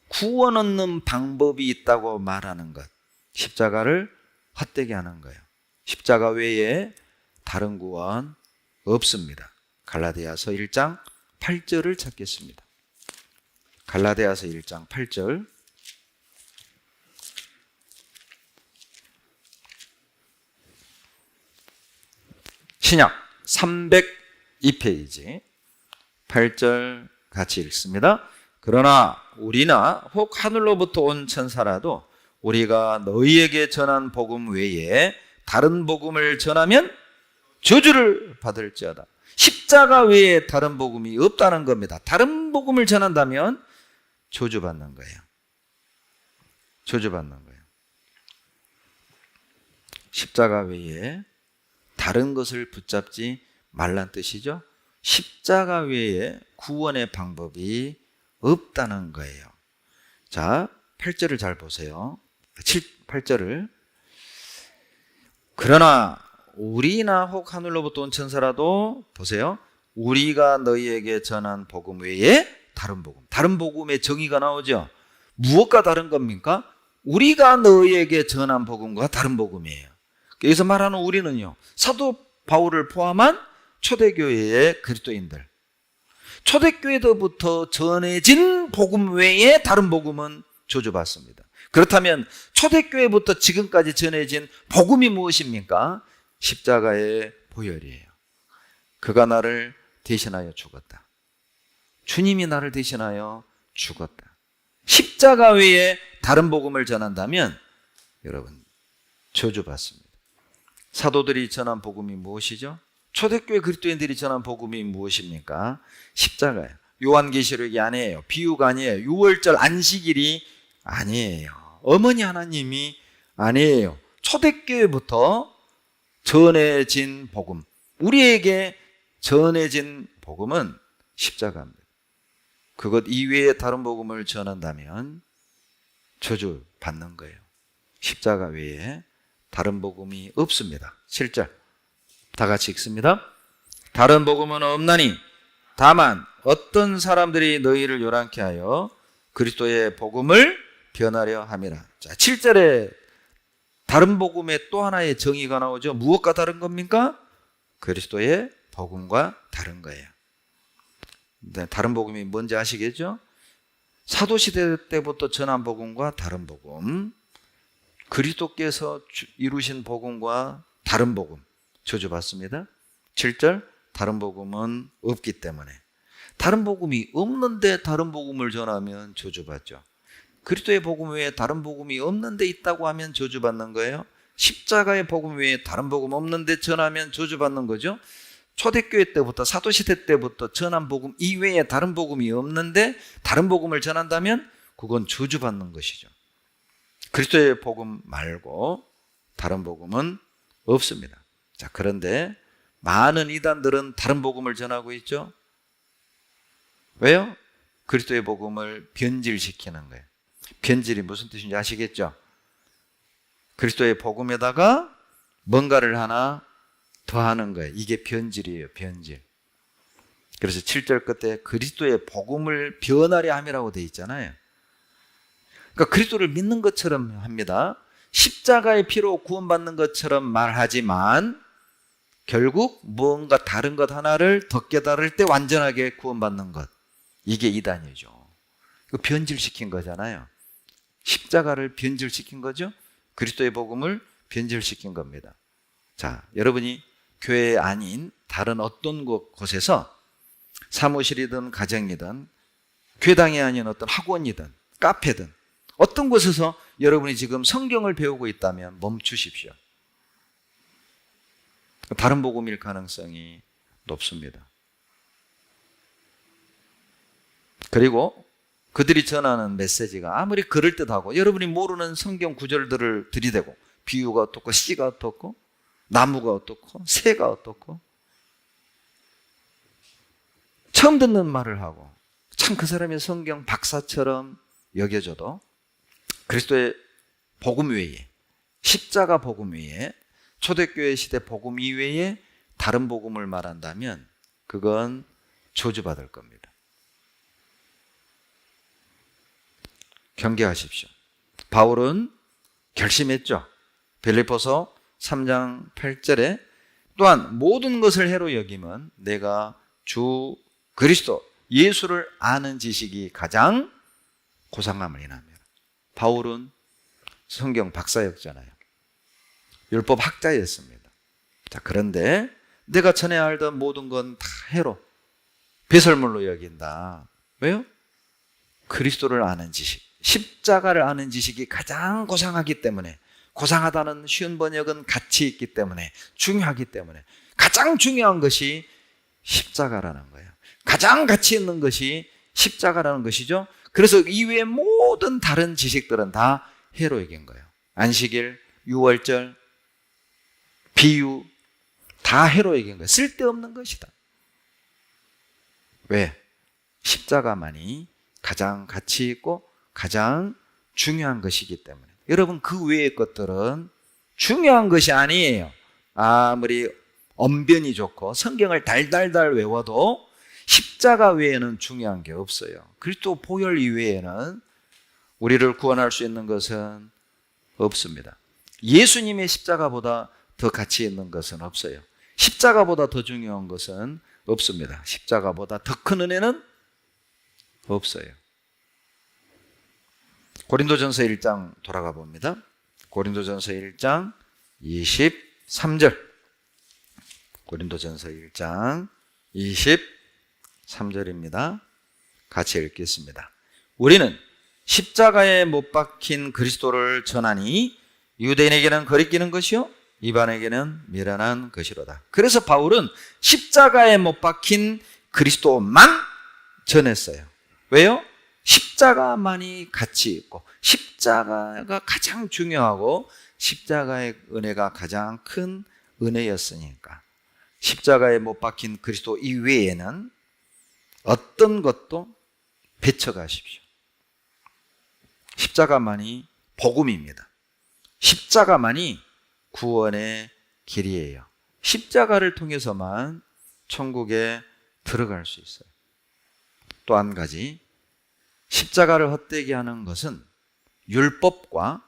구원 얻는 방법이 있다고 말하는 것, 십자가를 헛되게 하는 거예요. 십자가 외에 다른 구원 없습니다. 갈라디아서 1장 8절을 찾겠습니다. 갈라디아서 1장 8절. 신약 302페이지 8절 같이 읽습니다. 그러나 우리나 혹 하늘로부터 온 천사라도 우리가 너희에게 전한 복음 외에 다른 복음을 전하면 저주를 받을지어다. 십자가 외에 다른 복음이 없다는 겁니다. 다른 복음을 전한다면 저주받는 거예요. 저주받는 거예요. 십자가 외에 다른 것을 붙잡지 말란 뜻이죠. 십자가 외에 구원의 방법이 없다는 거예요. 자, 8절을 잘 보세요. 8절을. 그러나 우리나 혹 하늘로부터 온 천사라도, 보세요, 우리가 너희에게 전한 복음 외에 다른 복음. 다른 복음의 정의가 나오죠. 무엇과 다른 겁니까? 우리가 너희에게 전한 복음과 다른 복음이에요. 여기서 말하는 우리는요, 사도 바울을 포함한 초대교회의 그리스도인들, 초대교회로부터 전해진 복음 외에 다른 복음은 저주받습니다. 그렇다면 초대교회부터 지금까지 전해진 복음이 무엇입니까? 십자가의 보혈이에요. 그가 나를 대신하여 죽었다. 주님이 나를 대신하여 죽었다. 십자가 외에 다른 복음을 전한다면 여러분 저주받습니다. 사도들이 전한 복음이 무엇이죠? 초대교회 그리스도인들이 전한 복음이 무엇입니까? 십자가예요. 요한계시록이 아니에요. 비유가 아니에요. 유월절 안식일이 아니에요. 어머니 하나님이 아니에요. 초대교회부터 전해진 복음, 우리에게 전해진 복음은 십자가입니다. 그것 이외에 다른 복음을 전한다면 저주 받는 거예요. 십자가 외에 다른 복음이 없습니다. 7절 다 같이 읽습니다. 다른 복음은 없나니 다만 어떤 사람들이 너희를 요란케 하여 그리스도의 복음을 변하려 함이라. 자, 7절에 다른 복음의 또 하나의 정의가 나오죠. 무엇과 다른 겁니까? 그리스도의 복음과 다른 거예요. 네, 다른 복음이 뭔지 아시겠죠? 사도시대 때부터 전한 복음과 다른 복음, 그리스도께서 이루신 복음과 다른 복음 저주받습니다. 7절 다른 복음은 없기 때문에. 다른 복음이 없는데 다른 복음을 전하면 저주받죠. 그리스도의 복음 외에 다른 복음이 없는데 있다고 하면 저주받는 거예요. 십자가의 복음 외에 다른 복음 없는데 전하면 저주받는 거죠. 초대교회 때부터 사도시대 때부터 전한 복음 이외에 다른 복음이 없는데 다른 복음을 전한다면 그건 저주받는 것이죠. 그리스도의 복음 말고 다른 복음은 없습니다. 자, 그런데 많은 이단들은 다른 복음을 전하고 있죠. 왜요? 그리스도의 복음을 변질시키는 거예요. 변질이 무슨 뜻인지 아시겠죠? 그리스도의 복음에다가 뭔가를 하나 더하는 거예요. 이게 변질이에요. 변질. 그래서 7절 끝에 그리스도의 복음을 변하려 함이라고 되어 있잖아요. 그러니까 그리스도를 믿는 것처럼 합니다. 십자가의 피로 구원받는 것처럼 말하지만 결국 뭔가 다른 것 하나를 더 깨달을 때 완전하게 구원받는 것. 이게 이단이죠. 이거 변질시킨 거잖아요. 십자가를 변질시킨 거죠. 그리스도의 복음을 변질시킨 겁니다. 자, 여러분이 교회 아닌 다른 어떤 곳에서 사무실이든 가정이든 교회당이 아닌 어떤 학원이든 카페든 어떤 곳에서 여러분이 지금 성경을 배우고 있다면 멈추십시오. 다른 복음일 가능성이 높습니다. 그리고 그들이 전하는 메시지가 아무리 그럴듯하고 여러분이 모르는 성경 구절들을 들이대고 비유가 어떻고 씨가 어떻고 나무가 어떻고 새가 어떻고 처음 듣는 말을 하고 참 그 사람이 성경 박사처럼 여겨져도 그리스도의 복음 외에 십자가 복음 외에 초대교회 시대 복음 이외에 다른 복음을 말한다면 그건 저주받을 겁니다. 경계하십시오. 바울은 결심했죠. 빌립보서 3장 8절에 또한 모든 것을 해로 여기면 내가 주 그리스도 예수를 아는 지식이 가장 고상함을 인합니다. 바울은 성경 박사였잖아요. 율법 학자였습니다. 자, 그런데 내가 전에 알던 모든 건 다 해로 배설물로 여긴다. 왜요? 그리스도를 아는 지식, 십자가를 아는 지식이 가장 고상하기 때문에, 고상하다는 쉬운 번역은 가치 있기 때문에, 중요하기 때문에 가장 중요한 것이 십자가라는 거예요. 가장 가치 있는 것이 십자가라는 것이죠. 그래서 이외의 모든 다른 지식들은 다 해로 여긴 거예요. 안식일, 유월절, 비유 다 해로 여긴 거예요. 쓸데없는 것이다. 왜? 십자가만이 가장 가치 있고 가장 중요한 것이기 때문에. 여러분, 그 외의 것들은 중요한 것이 아니에요. 아무리 언변이 좋고 성경을 달달달 외워도 십자가 외에는 중요한 게 없어요. 그리스도 보혈 이외에는 우리를 구원할 수 있는 것은 없습니다. 예수님의 십자가보다 더 가치 있는 것은 없어요. 십자가보다 더 중요한 것은 없습니다. 십자가보다 더 큰 은혜는 없어요. 고린도전서 1장 돌아가 봅니다. 고린도전서 1장 23절. 고린도전서 1장 23절입니다. 같이 읽겠습니다. 우리는 십자가에 못 박힌 그리스도를 전하니 유대인에게는 거리끼는 것이요 이방에게는 미련한 것이로다. 그래서 바울은 십자가에 못 박힌 그리스도만 전했어요. 왜요? 십자가만이 가치 있고 십자가가 가장 중요하고 십자가의 은혜가 가장 큰 은혜였으니까 십자가에 못 박힌 그리스도 이외에는 어떤 것도 배척하십시오. 십자가만이 복음입니다. 십자가만이 구원의 길이에요. 십자가를 통해서만 천국에 들어갈 수 있어요. 또 한 가지, 십자가를 헛되게 하는 것은 율법과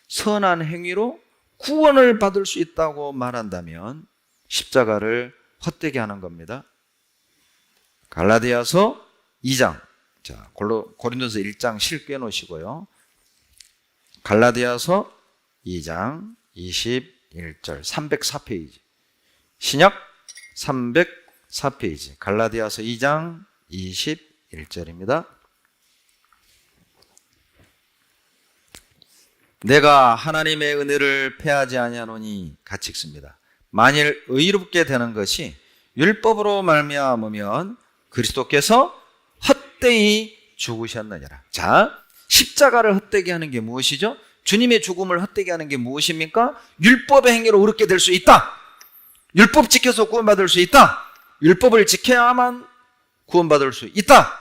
선한 행위로 구원을 받을 수 있다고 말한다면 십자가를 헛되게 하는 겁니다. 갈라디아서 2장. 자, 고린도서 1장 실겨 놓으시고요. 갈라디아서 2장 21절 304페이지. 신약 304페이지. 갈라디아서 2장 21절입니다. 내가 하나님의 은혜를 패하지 아니하노니 같이 읽습니다. 만일 의롭게 되는 것이 율법으로 말미암으면 그리스도께서 헛되이 죽으셨느니라. 자, 십자가를 헛되게 하는 게 무엇이죠? 주님의 죽음을 헛되게 하는 게 무엇입니까? 율법의 행위로 의롭게 될 수 있다. 율법 지켜서 구원받을 수 있다. 율법을 지켜야만 구원받을 수 있다.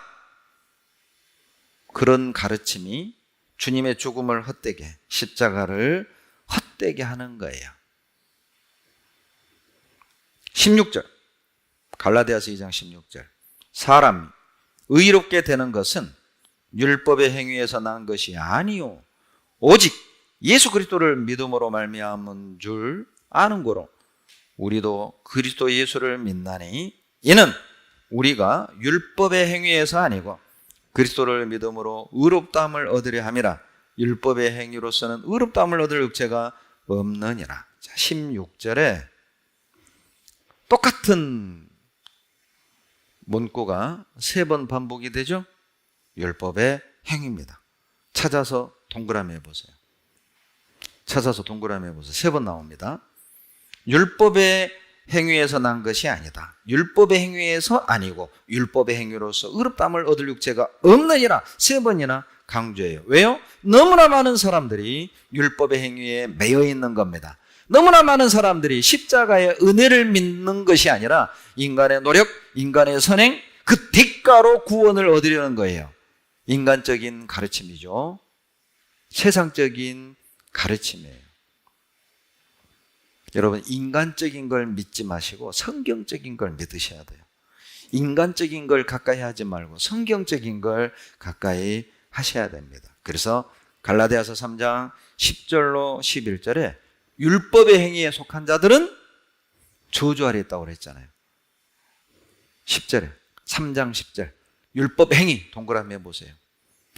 그런 가르침이 주님의 죽음을 헛되게, 십자가를 헛되게 하는 거예요. 16절, 갈라디아서 2장 16절. 사람이 의롭게 되는 것은 율법의 행위에서 난 것이 아니요 오직 예수 그리스도를 믿음으로 말미암은 줄 아는 거로 우리도 그리스도 예수를 믿나니 이는 우리가 율법의 행위에서 아니고 그리스도를 믿음으로 의롭다함을 얻으려 함이라. 율법의 행위로서는 의롭다함을 얻을 육체가 없느니라. 자, 16절에 똑같은 문구가 3번 반복이 되죠. 율법의 행위입니다. 찾아서 동그라미 해보세요. 찾아서 동그라미 해보세요. 3번 나옵니다. 율법의 행위에서 난 것이 아니다. 율법의 행위에서 아니고 율법의 행위로서 의롭다함을 얻을 육체가 없느니라. 3번이나 강조해요. 왜요? 너무나 많은 사람들이 율법의 행위에 매여 있는 겁니다. 너무나 많은 사람들이 십자가의 은혜를 믿는 것이 아니라 인간의 노력, 인간의 선행, 그 대가로 구원을 얻으려는 거예요. 인간적인 가르침이죠. 세상적인 가르침이에요. 여러분, 인간적인 걸 믿지 마시고 성경적인 걸 믿으셔야 돼요. 인간적인 걸 가까이 하지 말고 성경적인 걸 가까이 하셔야 됩니다. 그래서 갈라디아서 3장 10절로 11절에 율법의 행위에 속한 자들은 저주 아래 있다고 그랬잖아요. 10절에 3장 10절 율법 행위 동그라미 해보세요.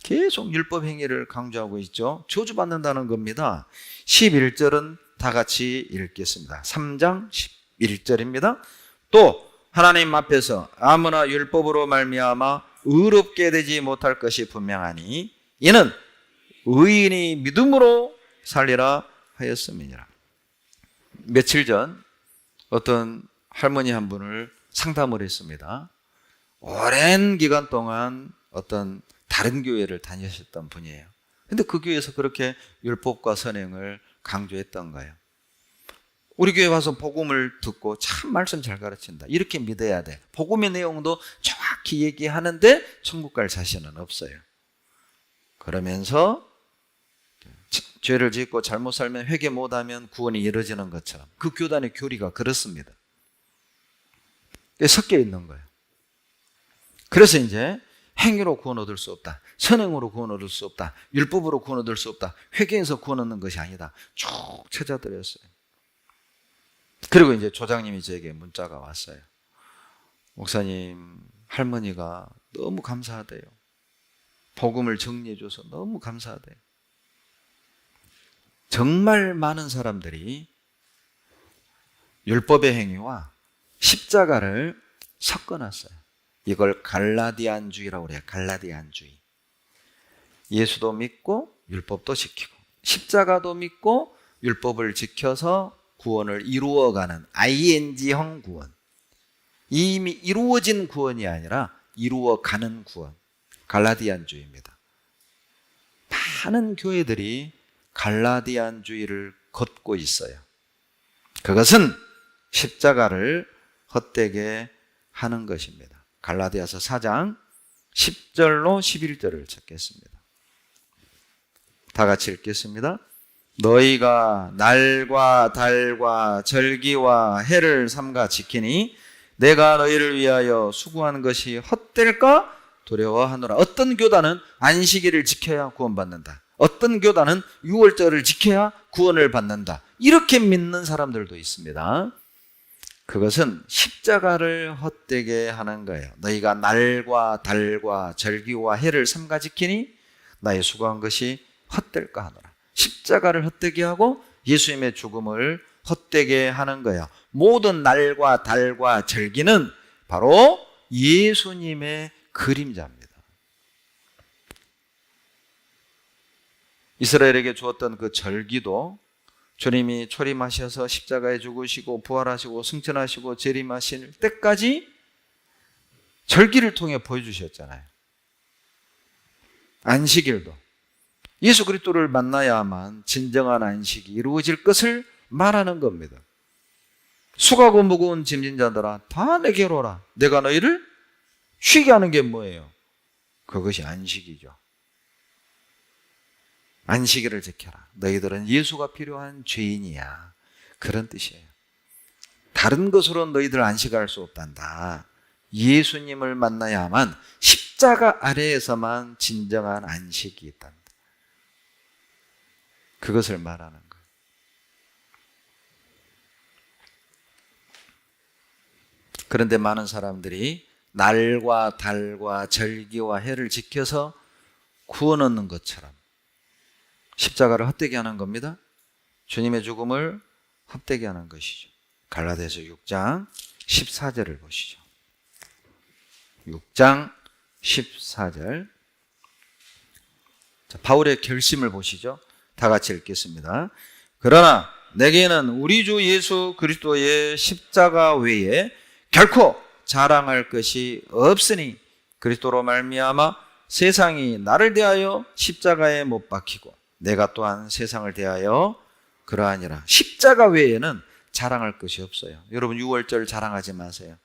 계속 율법 행위를 강조하고 있죠. 저주받는다는 겁니다. 11절은 다 같이 읽겠습니다. 3장 11절입니다. 또 하나님 앞에서 아무나 율법으로 말미암아 의롭게 되지 못할 것이 분명하니 이는 의인이 믿음으로 살리라 하였음이니라. 며칠 전 어떤 할머니 한 분을 상담을 했습니다. 오랜 기간 동안 어떤 다른 교회를 다니셨던 분이에요. 근데 그 교회에서 그렇게 율법과 선행을 강조했던 거예요. 우리 교회 와서 복음을 듣고 참 말씀 잘 가르친다. 이렇게 믿어야 돼. 복음의 내용도 정확히 얘기하는데 천국 갈 자신은 없어요. 그러면서 죄를 짓고 잘못 살면 회개 못하면 구원이 이루어지는 것처럼 그 교단의 교리가 그렇습니다. 섞여 있는 거예요. 그래서 이제 행위로 구원 얻을 수 없다. 선행으로 구원 얻을 수 없다. 율법으로 구원 얻을 수 없다. 회개해서 구원 얻는 것이 아니다. 쭉 찾아드렸어요. 그리고 이제 조장님이 저에게 문자가 왔어요. 목사님, 할머니가 너무 감사하대요. 복음을 정리해줘서 너무 감사하대요. 정말 많은 사람들이 율법의 행위와 십자가를 섞어놨어요. 이걸 갈라디안주의라고 그래요. 갈라디안주의. 예수도 믿고 율법도 지키고 십자가도 믿고 율법을 지켜서 구원을 이루어가는 ing형 구원. 이미 이루어진 구원이 아니라 이루어가는 구원. 갈라디안주의입니다. 많은 교회들이 갈라디안주의를 걷고 있어요. 그것은 십자가를 헛되게 하는 것입니다. 갈라디아서 4장 10절로 11절을 찾겠습니다. 다 같이 읽겠습니다. 너희가 날과 달과 절기와 해를 삼가 지키니 내가 너희를 위하여 수고하는 것이 헛될까 두려워하노라. 어떤 교단은 안식일을 지켜야 구원받는다. 어떤 교단은 6월절을 지켜야 구원을 받는다. 이렇게 믿는 사람들도 있습니다. 그것은 십자가를 헛되게 하는 거예요. 너희가 날과 달과 절기와 해를 삼가지키니 나의 수고한 것이 헛될까 하노라. 십자가를 헛되게 하고 예수님의 죽음을 헛되게 하는 거예요. 모든 날과 달과 절기는 바로 예수님의 그림자입니다. 이스라엘에게 주었던 그 절기도 주님이 초림하셔서 십자가에 죽으시고 부활하시고 승천하시고 재림하실 때까지 절기를 통해 보여주셨잖아요. 안식일도 예수 그리스도를 만나야만 진정한 안식이 이루어질 것을 말하는 겁니다. 수고하고 무거운 짐진 자들아 다 내게로 오라. 내가 너희를 쉬게 하는 게 뭐예요? 그것이 안식이죠. 안식일을 지켜라. 너희들은 예수가 필요한 죄인이야. 그런 뜻이에요. 다른 것으로 너희들 안식할 수 없단다. 예수님을 만나야만 십자가 아래에서만 진정한 안식이 있단다. 그것을 말하는 거예요. 그런데 많은 사람들이 날과 달과 절기와 해를 지켜서 구원 얻는 것처럼 십자가를 헛되게 하는 겁니다. 주님의 죽음을 헛되게 하는 것이죠. 갈라디아서 6장 14절을 보시죠. 6장 14절. 자, 바울의 결심을 보시죠. 다 같이 읽겠습니다. 그러나 내게는 우리 주 예수 그리스도의 십자가 외에 결코 자랑할 것이 없으니 그리스도로 말미암아 세상이 나를 대하여 십자가에 못 박히고 내가 또한 세상을 대하여 그러하니라. 십자가 외에는 자랑할 것이 없어요. 여러분 6월절 자랑하지 마세요.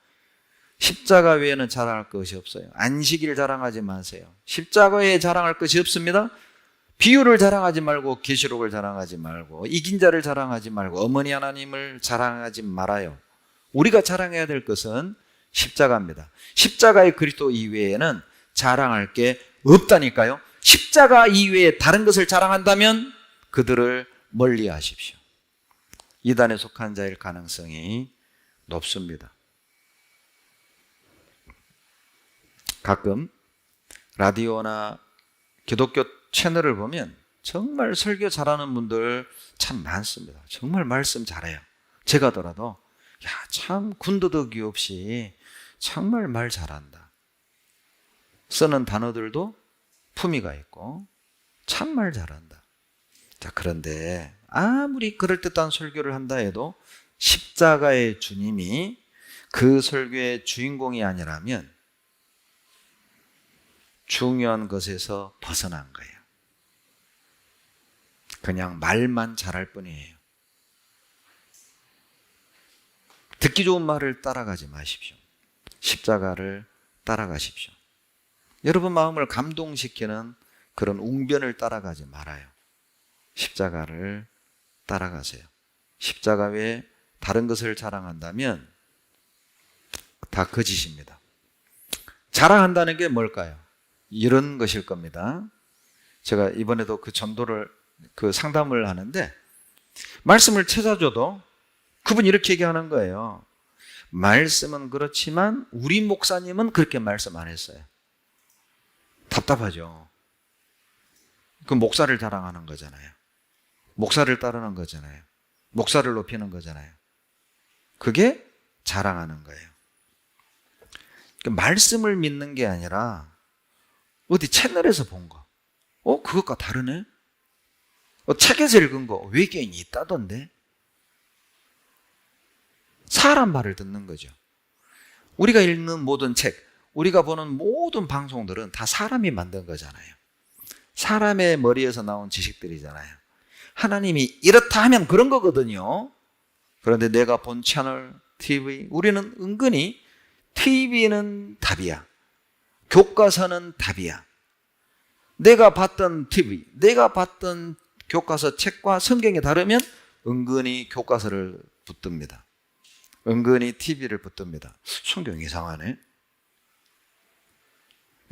십자가 외에는 자랑할 것이 없어요. 안식일 자랑하지 마세요. 십자가 외에 자랑할 것이 없습니다. 비유를 자랑하지 말고 계시록을 자랑하지 말고 이긴 자를 자랑하지 말고 어머니 하나님을 자랑하지 말아요. 우리가 자랑해야 될 것은 십자가입니다. 십자가의 그리스도 이외에는 자랑할 게 없다니까요. 십자가 이외에 다른 것을 자랑한다면 그들을 멀리 하십시오. 이단에 속한 자일 가능성이 높습니다. 가끔 라디오나 기독교 채널을 보면 정말 설교 잘하는 분들 참 많습니다. 정말 말씀 잘해요. 제가 더라도 참 군더더기 없이 정말 말 잘한다. 쓰는 단어들도 품위가 있고 참말 잘한다. 자, 그런데 아무리 그럴듯한 설교를 한다 해도 십자가의 주님이 그 설교의 주인공이 아니라면 중요한 것에서 벗어난 거예요. 그냥 말만 잘할 뿐이에요. 듣기 좋은 말을 따라가지 마십시오. 십자가를 따라가십시오. 여러분 마음을 감동시키는 그런 웅변을 따라가지 말아요. 십자가를 따라가세요. 십자가 외에 다른 것을 자랑한다면 다 거짓입니다. 자랑한다는 게 뭘까요? 이런 것일 겁니다. 제가 이번에도 그 전도를 상담을 하는데 말씀을 찾아줘도 그분이 이렇게 얘기하는 거예요. 말씀은 그렇지만 우리 목사님은 그렇게 말씀 안 했어요. 답답하죠. 그 목사를 자랑하는 거잖아요. 목사를 따르는 거잖아요. 목사를 높이는 거잖아요. 그게 자랑하는 거예요. 말씀을 믿는 게 아니라 어디 채널에서 본 거. 그것과 다르네? 책에서 읽은 거 외계인이 있다던데? 사람 말을 듣는 거죠. 우리가 읽는 모든 책, 우리가 보는 모든 방송들은 다 사람이 만든 거잖아요. 사람의 머리에서 나온 지식들이잖아요. 하나님이 이렇다 하면 그런 거거든요. 그런데 내가 본 채널, TV, 우리는 은근히 TV는 답이야. 교과서는 답이야. 내가 봤던 TV, 내가 봤던 교과서 책과 성경이 다르면 은근히 교과서를 붙듭니다. 은근히 TV를 붙듭니다. 성경 이상하네.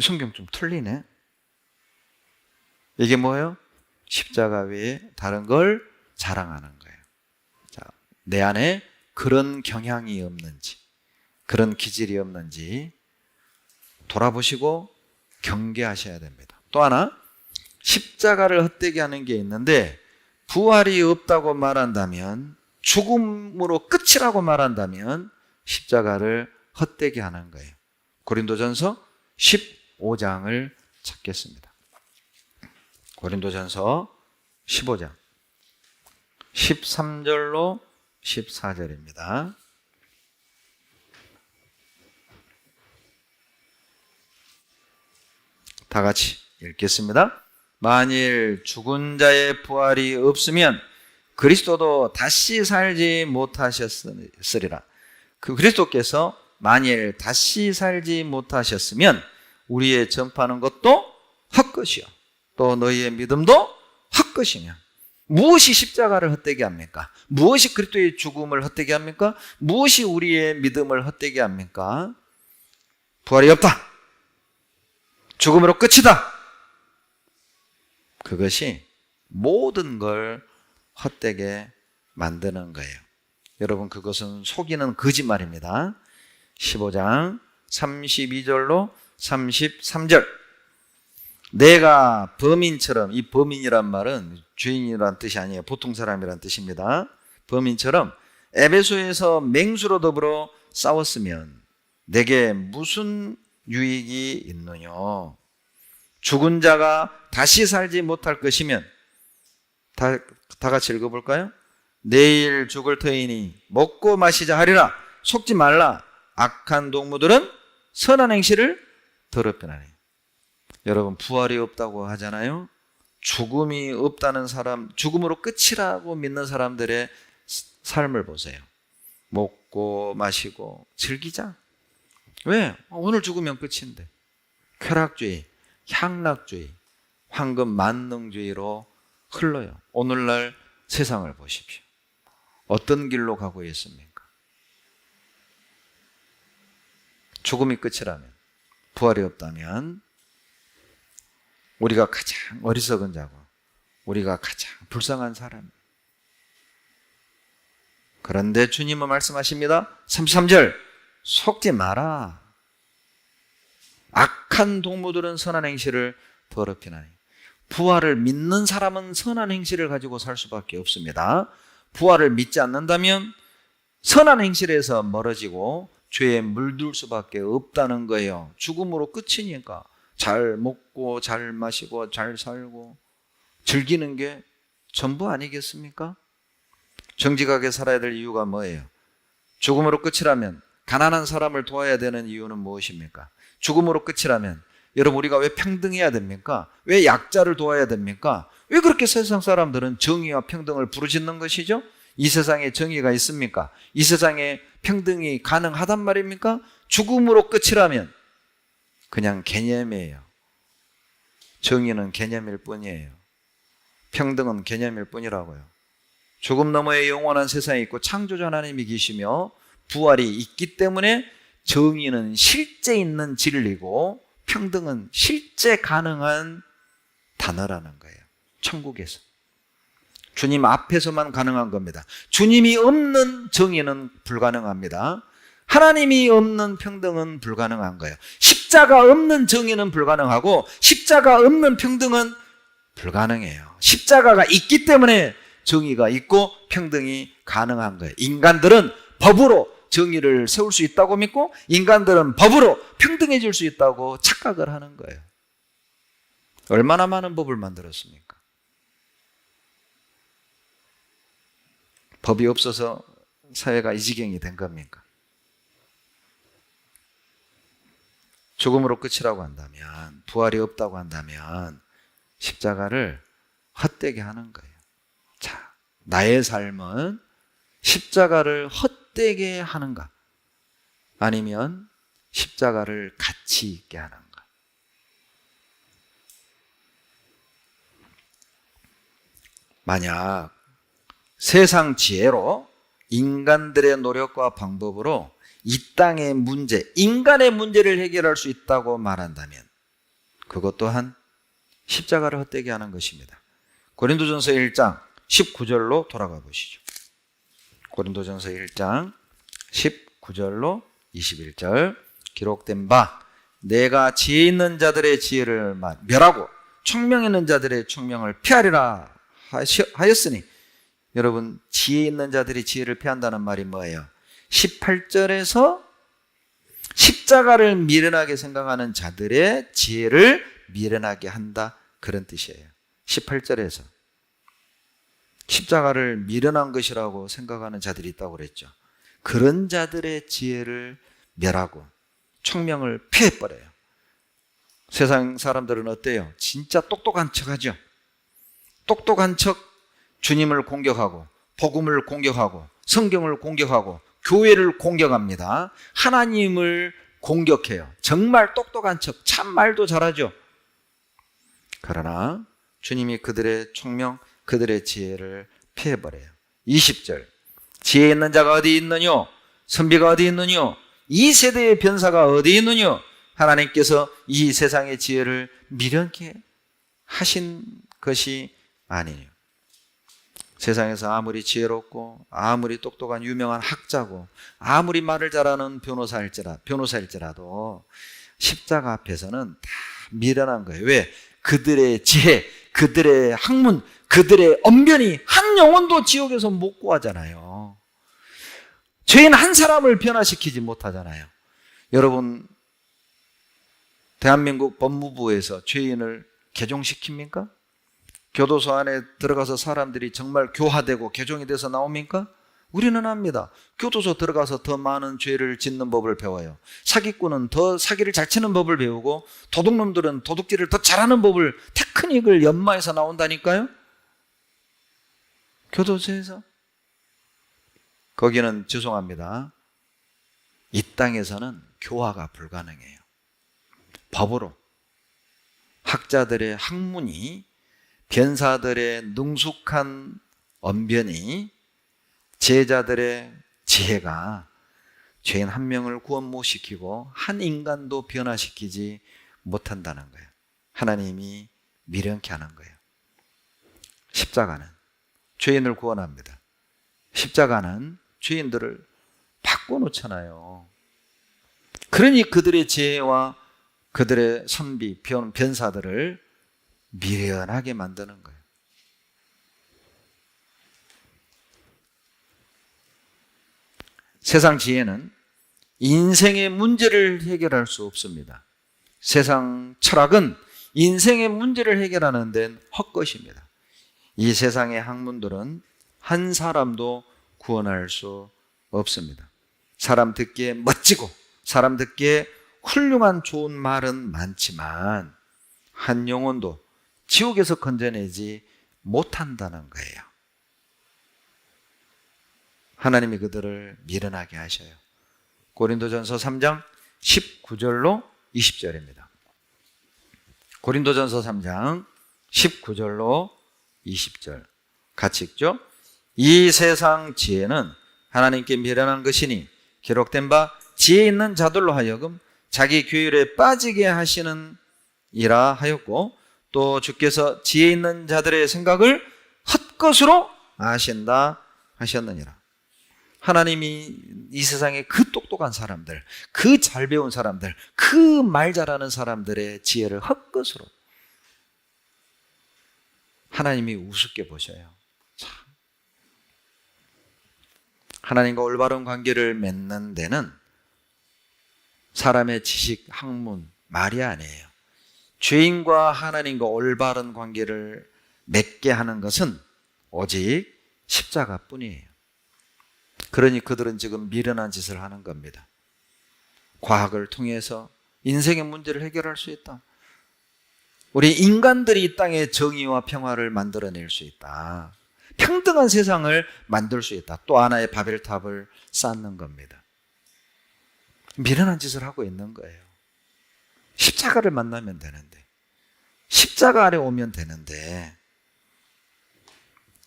성경 좀 틀리네. 이게 뭐예요? 십자가 외에 다른 걸 자랑하는 거예요. 자, 내 안에 그런 경향이 없는지, 그런 기질이 없는지 돌아보시고 경계하셔야 됩니다. 또 하나, 십자가를 헛되게 하는 게 있는데, 부활이 없다고 말한다면, 죽음으로 끝이라고 말한다면 십자가를 헛되게 하는 거예요. 고린도전서 15장을 찾겠습니다. 고린도전서 15장 13절로 14절입니다. 다 같이 읽겠습니다. 만일 죽은 자의 부활이 없으면 그리스도도 다시 살지 못하셨으리라. 그 그리스도께서 만일 다시 살지 못하셨으면 우리의 전파하는 것도 헛것이요 또 너희의 믿음도 헛것이며, 무엇이 십자가를 헛되게 합니까? 무엇이 그리스도의 죽음을 헛되게 합니까? 무엇이 우리의 믿음을 헛되게 합니까? 부활이 없다, 죽음으로 끝이다, 그것이 모든 걸 헛되게 만드는 거예요. 여러분, 그것은 속이는 거짓말입니다. 15장 32절로 33절. 내가 범인처럼, 이 범인이란 말은 죄인이란 뜻이 아니에요. 보통 사람이란 뜻입니다. 범인처럼 에베소에서 맹수로 더불어 싸웠으면 내게 무슨 유익이 있느냐? 죽은 자가 다시 살지 못할 것이면, 다 같이 읽어볼까요? 내일 죽을 터이니 먹고 마시자 하리라. 속지 말라. 악한 동무들은 선한 행실을 더럽히나니. 여러분, 부활이 없다고 하잖아요. 죽음이 없다는 사람, 죽음으로 끝이라고 믿는 사람들의 삶을 보세요. 먹고 마시고 즐기자. 왜? 오늘 죽으면 끝인데. 쾌락주의, 향락주의, 황금 만능주의로 흘러요. 오늘날 세상을 보십시오. 어떤 길로 가고 있습니까? 죽음이 끝이라면, 부활이 없다면 우리가 가장 어리석은 자고 우리가 가장 불쌍한 사람. 그런데 주님은 말씀하십니다. 33절, 속지 마라. 악한 동무들은 선한 행실을 더럽히나니. 부활을 믿는 사람은 선한 행실을 가지고 살 수밖에 없습니다. 부활을 믿지 않는다면 선한 행실에서 멀어지고 죄에 물들 수밖에 없다는 거예요. 죽음으로 끝이니까. 잘 먹고 잘 마시고 잘 살고 즐기는 게 전부 아니겠습니까? 정직하게 살아야 될 이유가 뭐예요? 죽음으로 끝이라면 가난한 사람을 도와야 되는 이유는 무엇입니까? 죽음으로 끝이라면 여러분, 우리가 왜 평등해야 됩니까? 왜 약자를 도와야 됩니까? 왜 그렇게 세상 사람들은 정의와 평등을 부르짖는 것이죠? 이 세상에 정의가 있습니까? 이 세상에 평등이 가능하단 말입니까? 죽음으로 끝이라면 그냥 개념이에요. 정의는 개념일 뿐이에요. 평등은 개념일 뿐이라고요. 죽음 너머에 영원한 세상이 있고 창조자 하나님이 계시며 부활이 있기 때문에 정의는 실제 있는 진리고 평등은 실제 가능한 단어라는 거예요. 천국에서. 주님 앞에서만 가능한 겁니다. 주님이 없는 정의는 불가능합니다. 하나님이 없는 평등은 불가능한 거예요. 십자가 없는 정의는 불가능하고 십자가 없는 평등은 불가능해요. 십자가가 있기 때문에 정의가 있고 평등이 가능한 거예요. 인간들은 법으로 정의를 세울 수 있다고 믿고 인간들은 법으로 평등해질 수 있다고 착각을 하는 거예요. 얼마나 많은 법을 만들었습니까? 법이 없어서 사회가 이 지경이 된 겁니까? 죽음으로 끝이라고 한다면, 부활이 없다고 한다면 십자가를 헛되게 하는 거예요. 자, 나의 삶은 십자가를 헛되게 하는가? 아니면 십자가를 가치 있게 하는가? 만약 세상 지혜로 인간들의 노력과 방법으로 이 땅의 문제, 인간의 문제를 해결할 수 있다고 말한다면 그것 또한 십자가를 헛되게 하는 것입니다. 고린도전서 1장 19절로 돌아가 보시죠. 고린도전서 1장 19절로 21절 기록된 바 내가 지혜 있는 자들의 지혜를 멸하고 총명 있는 자들의 총명을 피하리라 하였으니, 여러분 지혜 있는 자들이 지혜를 피한다는 말이 뭐예요? 18절에서 십자가를 미련하게 생각하는 자들의 지혜를 미련하게 한다, 그런 뜻이에요. 18절에서 십자가를 미련한 것이라고 생각하는 자들이 있다고 그랬죠. 그런 자들의 지혜를 멸하고 총명을 피해버려요. 세상 사람들은 어때요? 진짜 똑똑한 척하죠. 똑똑한 척 주님을 공격하고 복음을 공격하고 성경을 공격하고 교회를 공격합니다. 하나님을 공격해요. 정말 똑똑한 척, 참 말도 잘하죠. 그러나 주님이 그들의 총명, 그들의 지혜를 피해버려요. 20절 지혜 있는 자가 어디 있느뇨? 선비가 어디 있느뇨? 이 세대의 변사가 어디 있느뇨? 하나님께서 이 세상의 지혜를 미련케 하신 것이 아니에요. 세상에서 아무리 지혜롭고 아무리 똑똑한 유명한 학자고 아무리 말을 잘하는 변호사일지라도 십자가 앞에서는 다 미련한 거예요. 왜? 그들의 지혜, 그들의 학문, 그들의 언변이 한 영혼도 지옥에서 못 구하잖아요. 죄인 한 사람을 변화시키지 못하잖아요. 여러분, 대한민국 법무부에서 죄인을 개종시킵니까? 교도소 안에 들어가서 사람들이 정말 교화되고 개종이 돼서 나옵니까? 우리는 압니다. 교도소 들어가서 더 많은 죄를 짓는 법을 배워요. 사기꾼은 더 사기를 잘 치는 법을 배우고 도둑놈들은 도둑질을 더 잘하는 법을, 테크닉을 연마해서 나온다니까요. 교도소에서. 거기는 죄송합니다, 이 땅에서는 교화가 불가능해요. 법으로 학자들의 학문이, 변사들의 능숙한 언변이, 제자들의 지혜가 죄인 한 명을 구원 못 시키고 한 인간도 변화시키지 못한다는 거예요. 하나님이 미련케 하는 거예요. 십자가는 죄인을 구원합니다. 십자가는 죄인들을 바꿔놓잖아요. 그러니 그들의 지혜와 그들의 선비, 변사들을 미련하게 만드는 거예요. 세상 지혜는 인생의 문제를 해결할 수 없습니다. 세상 철학은 인생의 문제를 해결하는 데는 헛것입니다. 이 세상의 학문들은 한 사람도 구원할 수 없습니다. 사람 듣기에 멋지고 사람 듣기에 훌륭한 좋은 말은 많지만 한 영혼도 지옥에서 건져내지 못한다는 거예요. 하나님이 그들을 미련하게 하셔요. 고린도전서 3장 19절로 20절입니다. 고린도전서 3장 19절로 20절 같이 읽죠. 이 세상 지혜는 하나님께 미련한 것이니 기록된 바 지혜 있는 자들로 하여금 자기 규율에 빠지게 하시는 이라 하였고, 또 주께서 지혜 있는 자들의 생각을 헛것으로 아신다 하셨느니라. 하나님이 이 세상에 그 똑똑한 사람들, 그 잘 배운 사람들, 그 말 잘하는 사람들의 지혜를 헛것으로 하나님이 우습게 보셔요. 참. 하나님과 올바른 관계를 맺는 데는 사람의 지식, 학문, 말이 아니에요. 죄인과 하나님과 올바른 관계를 맺게 하는 것은 오직 십자가뿐이에요. 그러니 그들은 지금 미련한 짓을 하는 겁니다. 과학을 통해서 인생의 문제를 해결할 수 있다. 우리 인간들이 이 땅에 정의와 평화를 만들어낼 수 있다. 평등한 세상을 만들 수 있다. 또 하나의 바벨탑을 쌓는 겁니다. 미련한 짓을 하고 있는 거예요. 십자가를 만나면 되는데, 십자가 아래 오면 되는데,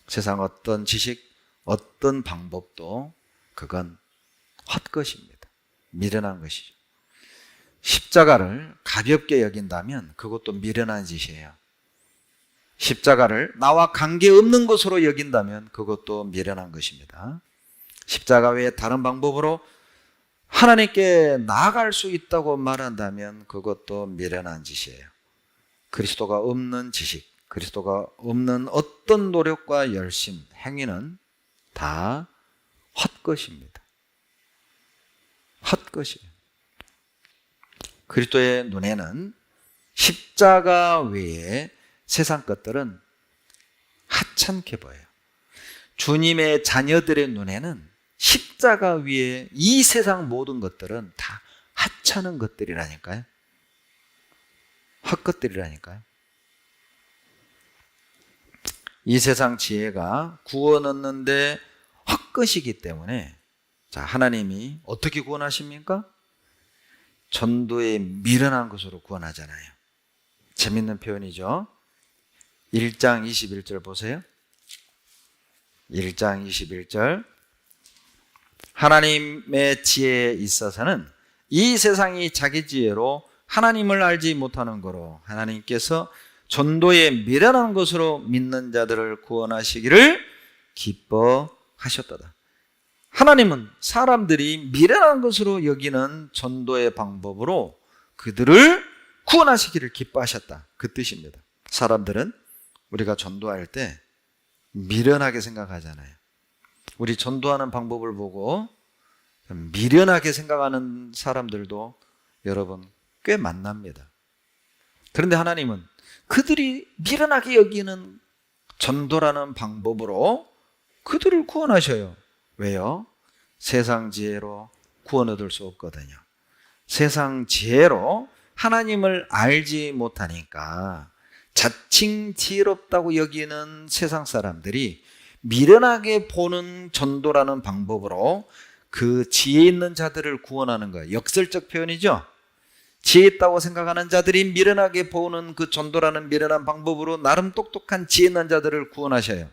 세상 어떤 지식, 어떤 방법도 그건 헛것입니다. 미련한 것이죠. 십자가를 가볍게 여긴다면 그것도 미련한 짓이에요. 십자가를 나와 관계없는 것으로 여긴다면 그것도 미련한 것입니다. 십자가 외에 다른 방법으로 하나님께 나아갈 수 있다고 말한다면 그것도 미련한 짓이에요. 그리스도가 없는 지식, 그리스도가 없는 어떤 노력과 열심, 행위는 다 헛것입니다. 헛것이에요. 그리스도의 눈에는 십자가 외에 세상 것들은 하찮게 보여요. 주님의 자녀들의 눈에는 십자가 위에 이 세상 모든 것들은 다 하찮은 것들이라니까요. 헛것들이라니까요. 이 세상 지혜가 구원 얻는데 헛것이기 때문에 자, 하나님이 어떻게 구원하십니까? 전도에 미련한 것으로 구원하잖아요. 재밌는 표현이죠. 1장 21절 보세요. 1장 21절 하나님의 지혜에 있어서는 이 세상이 자기 지혜로 하나님을 알지 못하는 거로 하나님께서 전도에 미련한 것으로 믿는 자들을 구원하시기를 기뻐하셨도다. 하나님은 사람들이 미련한 것으로 여기는 전도의 방법으로 그들을 구원하시기를 기뻐하셨다. 그 뜻입니다. 사람들은 우리가 전도할 때 미련하게 생각하잖아요. 우리 전도하는 방법을 보고 미련하게 생각하는 사람들도 여러분 꽤 만납니다. 그런데 하나님은 그들이 미련하게 여기는 전도라는 방법으로 그들을 구원하셔요. 왜요? 세상 지혜로 구원 얻을 수 없거든요. 세상 지혜로 하나님을 알지 못하니까 자칭 지혜롭다고 여기는 세상 사람들이 미련하게 보는 전도라는 방법으로 그 지혜 있는 자들을 구원하는 거예요. 역설적 표현이죠. 지혜 있다고 생각하는 자들이 미련하게 보는 그 전도라는 미련한 방법으로 나름 똑똑한 지혜 있는 자들을 구원하셔요.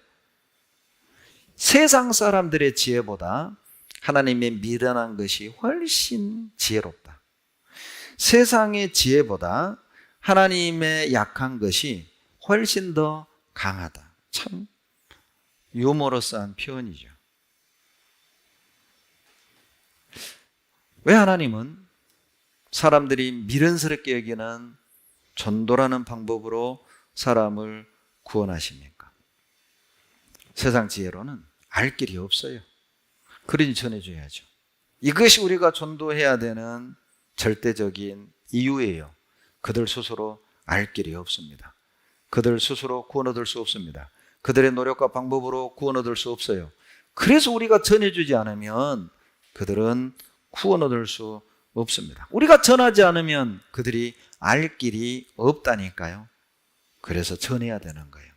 세상 사람들의 지혜보다 하나님의 미련한 것이 훨씬 지혜롭다. 세상의 지혜보다 하나님의 약한 것이 훨씬 더 강하다. 참 유머러스한 표현이죠. 왜 하나님은 사람들이 미련스럽게 여기는 전도라는 방법으로 사람을 구원하십니까? 세상 지혜로는 알 길이 없어요. 그러니 전해줘야죠. 이것이 우리가 전도해야 되는 절대적인 이유예요. 그들 스스로 알 길이 없습니다. 그들 스스로 구원 얻을 수 없습니다. 그들의 노력과 방법으로 구원 얻을 수 없어요. 그래서 우리가 전해주지 않으면 그들은 구원 얻을 수 없습니다. 우리가 전하지 않으면 그들이 알 길이 없다니까요. 그래서 전해야 되는 거예요.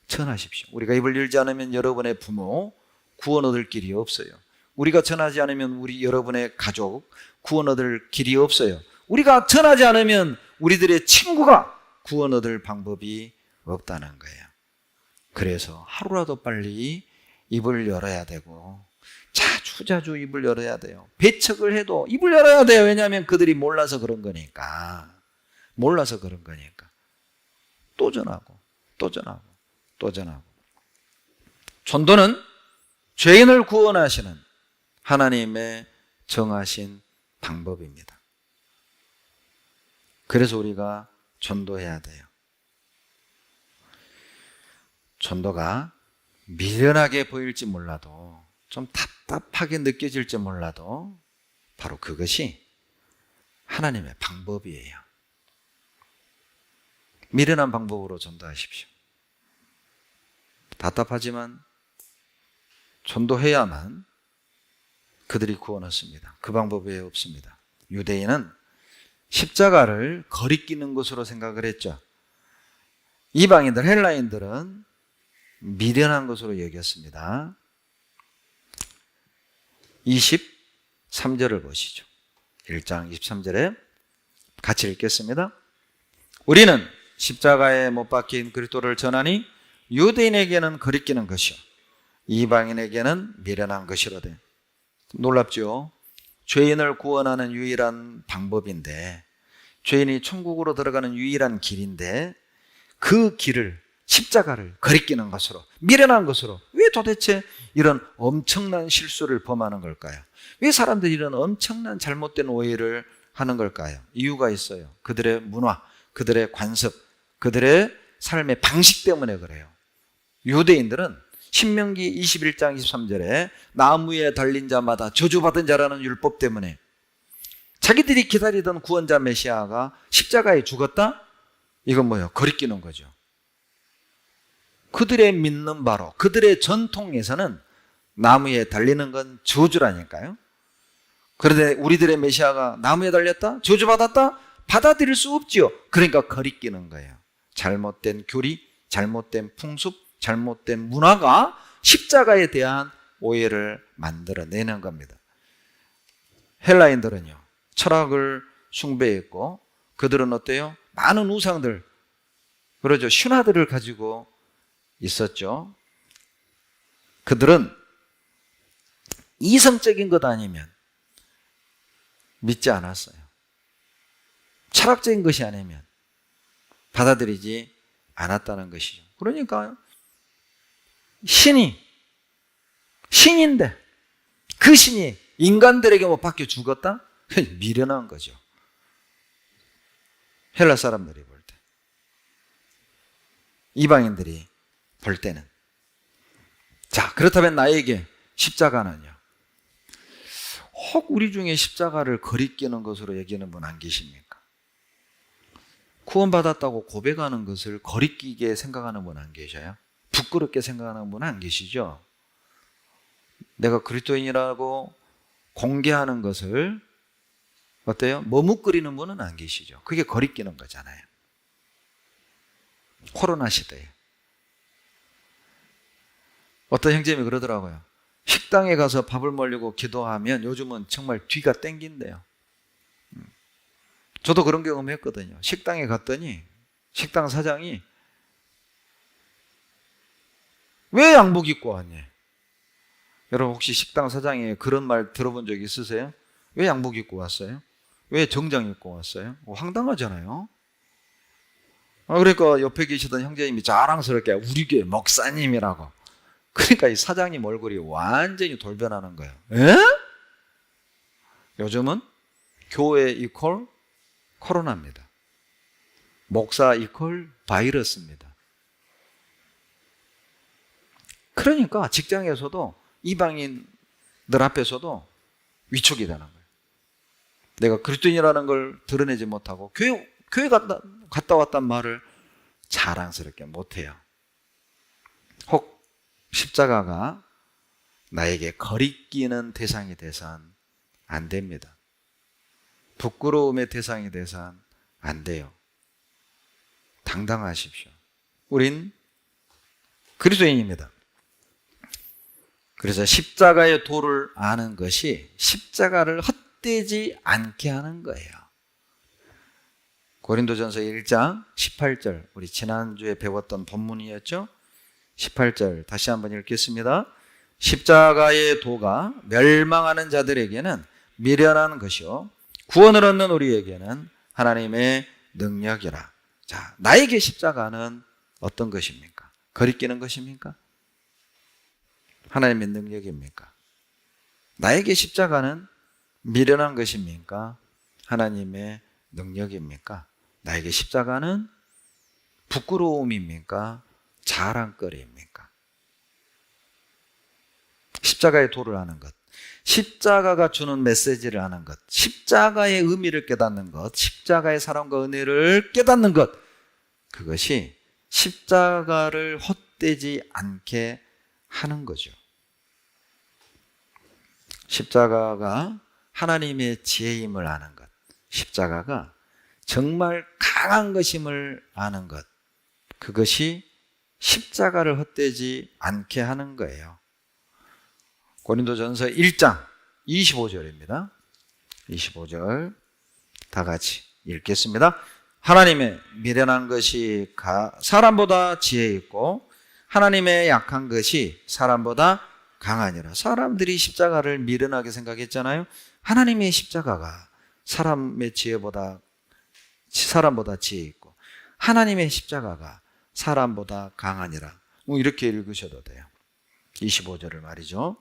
전하십시오. 우리가 입을 열지 않으면 여러분의 부모 구원 얻을 길이 없어요. 우리가 전하지 않으면 우리 여러분의 가족 구원 얻을 길이 없어요. 우리가 전하지 않으면 우리들의 친구가 구원 얻을 방법이 없다는 거예요. 그래서 하루라도 빨리 입을 열어야 되고 자주 입을 열어야 돼요. 배척을 해도 입을 열어야 돼요. 왜냐하면 그들이 몰라서 그런 거니까. 몰라서 그런 거니까. 또 전하고 또 전하고 또 전하고. 전도는 죄인을 구원하시는 하나님의 정하신 방법입니다. 그래서 우리가 전도해야 돼요. 전도가 미련하게 보일지 몰라도 좀 답답하게 느껴질지 몰라도 바로 그것이 하나님의 방법이에요. 미련한 방법으로 전도하십시오. 답답하지만 전도해야만 그들이 구원 얻습니다. 그 방법 외에 없습니다. 유대인은 십자가를 거리끼는 것으로 생각을 했죠. 이방인들, 헬라인들은 미련한 것으로 여겼습니다. 23절을 보시죠. 1장 23절에 같이 읽겠습니다. 우리는 십자가에 못 박힌 그리스도를 전하니 유대인에게는 거리끼는 것이요 이방인에게는 미련한 것이로되. 놀랍죠? 죄인을 구원하는 유일한 방법인데, 죄인이 천국으로 들어가는 유일한 길인데 그 길을, 십자가를 거리끼는 것으로, 미련한 것으로 왜 왜 도대체 이런 엄청난 실수를 범하는 걸까요? 왜 사람들이 이런 엄청난 잘못된 오해를 하는 걸까요? 이유가 있어요. 그들의 문화, 그들의 관습, 그들의 삶의 방식 때문에 그래요. 유대인들은 신명기 21장 23절에 나무에 달린 자마다 저주받은 자라는 율법 때문에 자기들이 기다리던 구원자 메시아가 십자가에 죽었다? 이건 뭐예요? 거리끼는 거죠. 그들의 믿는 바로, 그들의 전통에서는 나무에 달리는 건 저주라니까요. 그런데 우리들의 메시아가 나무에 달렸다? 저주받았다? 받아들일 수 없지요. 그러니까 거리끼는 거예요. 잘못된 교리, 잘못된 풍습, 잘못된 문화가 십자가에 대한 오해를 만들어내는 겁니다. 헬라인들은요, 철학을 숭배했고, 그들은 어때요? 많은 우상들, 그러죠. 신화들을 가지고 있었죠. 그들은 이성적인 것 아니면 믿지 않았어요. 철학적인 것이 아니면 받아들이지 않았다는 것이죠. 그러니까 신인데 그 신이 인간들에게 못 박혀 죽었다? 미련한 거죠. 헬라 사람들이 볼 때, 이방인들이 볼 때는. 자, 그렇다면 나에게 십자가는요, 혹 우리 중에 십자가를 거리끼는 것으로 여기는 분 안 계십니까? 구원받았다고 고백하는 것을 거리끼게 생각하는 분 안 계셔요? 부끄럽게 생각하는 분 안 계시죠? 내가 그리스도인이라고 공개하는 것을 어때요? 머뭇거리는 분은 안 계시죠? 그게 거리끼는 거잖아요. 코로나 시대에 어떤 형제님이 그러더라고요. 식당에 가서 밥을 먹으려고 기도하면 요즘은 정말 뒤가 땡긴대요. 저도 그런 경험했거든요. 식당에 갔더니 식당 사장이 왜 양복 입고 왔니? 여러분 혹시 식당 사장이 그런 말 들어본 적 있으세요? 왜 양복 입고 왔어요? 왜 정장 입고 왔어요? 황당하잖아요. 그러니까 옆에 계시던 형제님이 자랑스럽게 우리 교회 목사님이라고. 그러니까 이 사장님 얼굴이 완전히 돌변하는 거예요. 에? 요즘은 교회 이퀄 코로나입니다. 목사 이퀄 바이러스입니다. 그러니까 직장에서도 이방인들 앞에서도 위축이 되는 거예요. 내가 그리스도인이라는 걸 드러내지 못하고 교회 갔다 왔단 말을 자랑스럽게 못해요. 혹 십자가가 나에게 거리끼는 대상이 돼선 안 됩니다. 부끄러움의 대상이 돼선 안 돼요. 당당하십시오. 우린 그리스도인입니다. 그래서 십자가의 도를 아는 것이 십자가를 헛되지 않게 하는 거예요. 고린도전서 1장 18절, 우리 지난주에 배웠던 본문이었죠. 18절 다시 한번 읽겠습니다. 십자가의 도가 멸망하는 자들에게는 미련한 것이요 구원을 얻는 우리에게는 하나님의 능력이라. 자, 나에게 십자가는 어떤 것입니까? 거리끼는 것입니까? 하나님의 능력입니까? 나에게 십자가는 미련한 것입니까? 하나님의 능력입니까? 나에게 십자가는 부끄러움입니까? 자랑거리입니까? 십자가의 도를 아는 것, 십자가가 주는 메시지를 아는 것, 십자가의 의미를 깨닫는 것, 십자가의 사랑과 은혜를 깨닫는 것, 그것이 십자가를 헛되지 않게 하는 거죠. 십자가가 하나님의 지혜임을 아는 것, 십자가가 정말 강한 것임을 아는 것, 그것이 십자가를 헛되지 않게 하는 거예요. 고린도전서 1장 25절입니다. 25절 다 같이 읽겠습니다. 하나님의 미련한 것이 사람보다 지혜 있고 하나님의 약한 것이 사람보다 강하니라. 사람들이 십자가를 미련하게 생각했잖아요. 하나님의 십자가가 사람보다 지혜 있고 하나님의 십자가가 사람보다 강하니라. 이렇게 읽으셔도 돼요. 25절을 말이죠.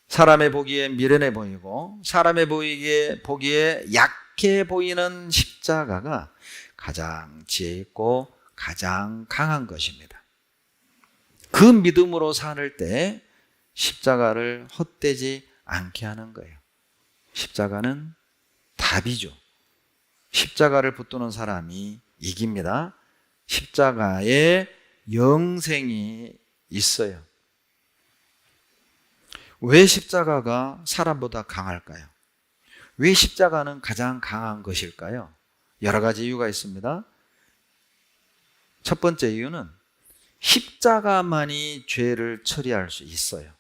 사람의 보기에 미련해 보이고 사람의 보기에 약해 보이는 십자가가 가장 지혜 있고 가장 강한 것입니다. 그 믿음으로 살 때 십자가를 헛되지 않게 하는 거예요. 십자가는 답이죠. 십자가를 붙드는 사람이 이깁니다. 십자가에 영생이 있어요. 왜 십자가가 사람보다 강할까요? 왜 십자가는 가장 강한 것일까요? 여러 가지 이유가 있습니다. 첫 번째 이유는 십자가만이 죄를 처리할 수 있어요.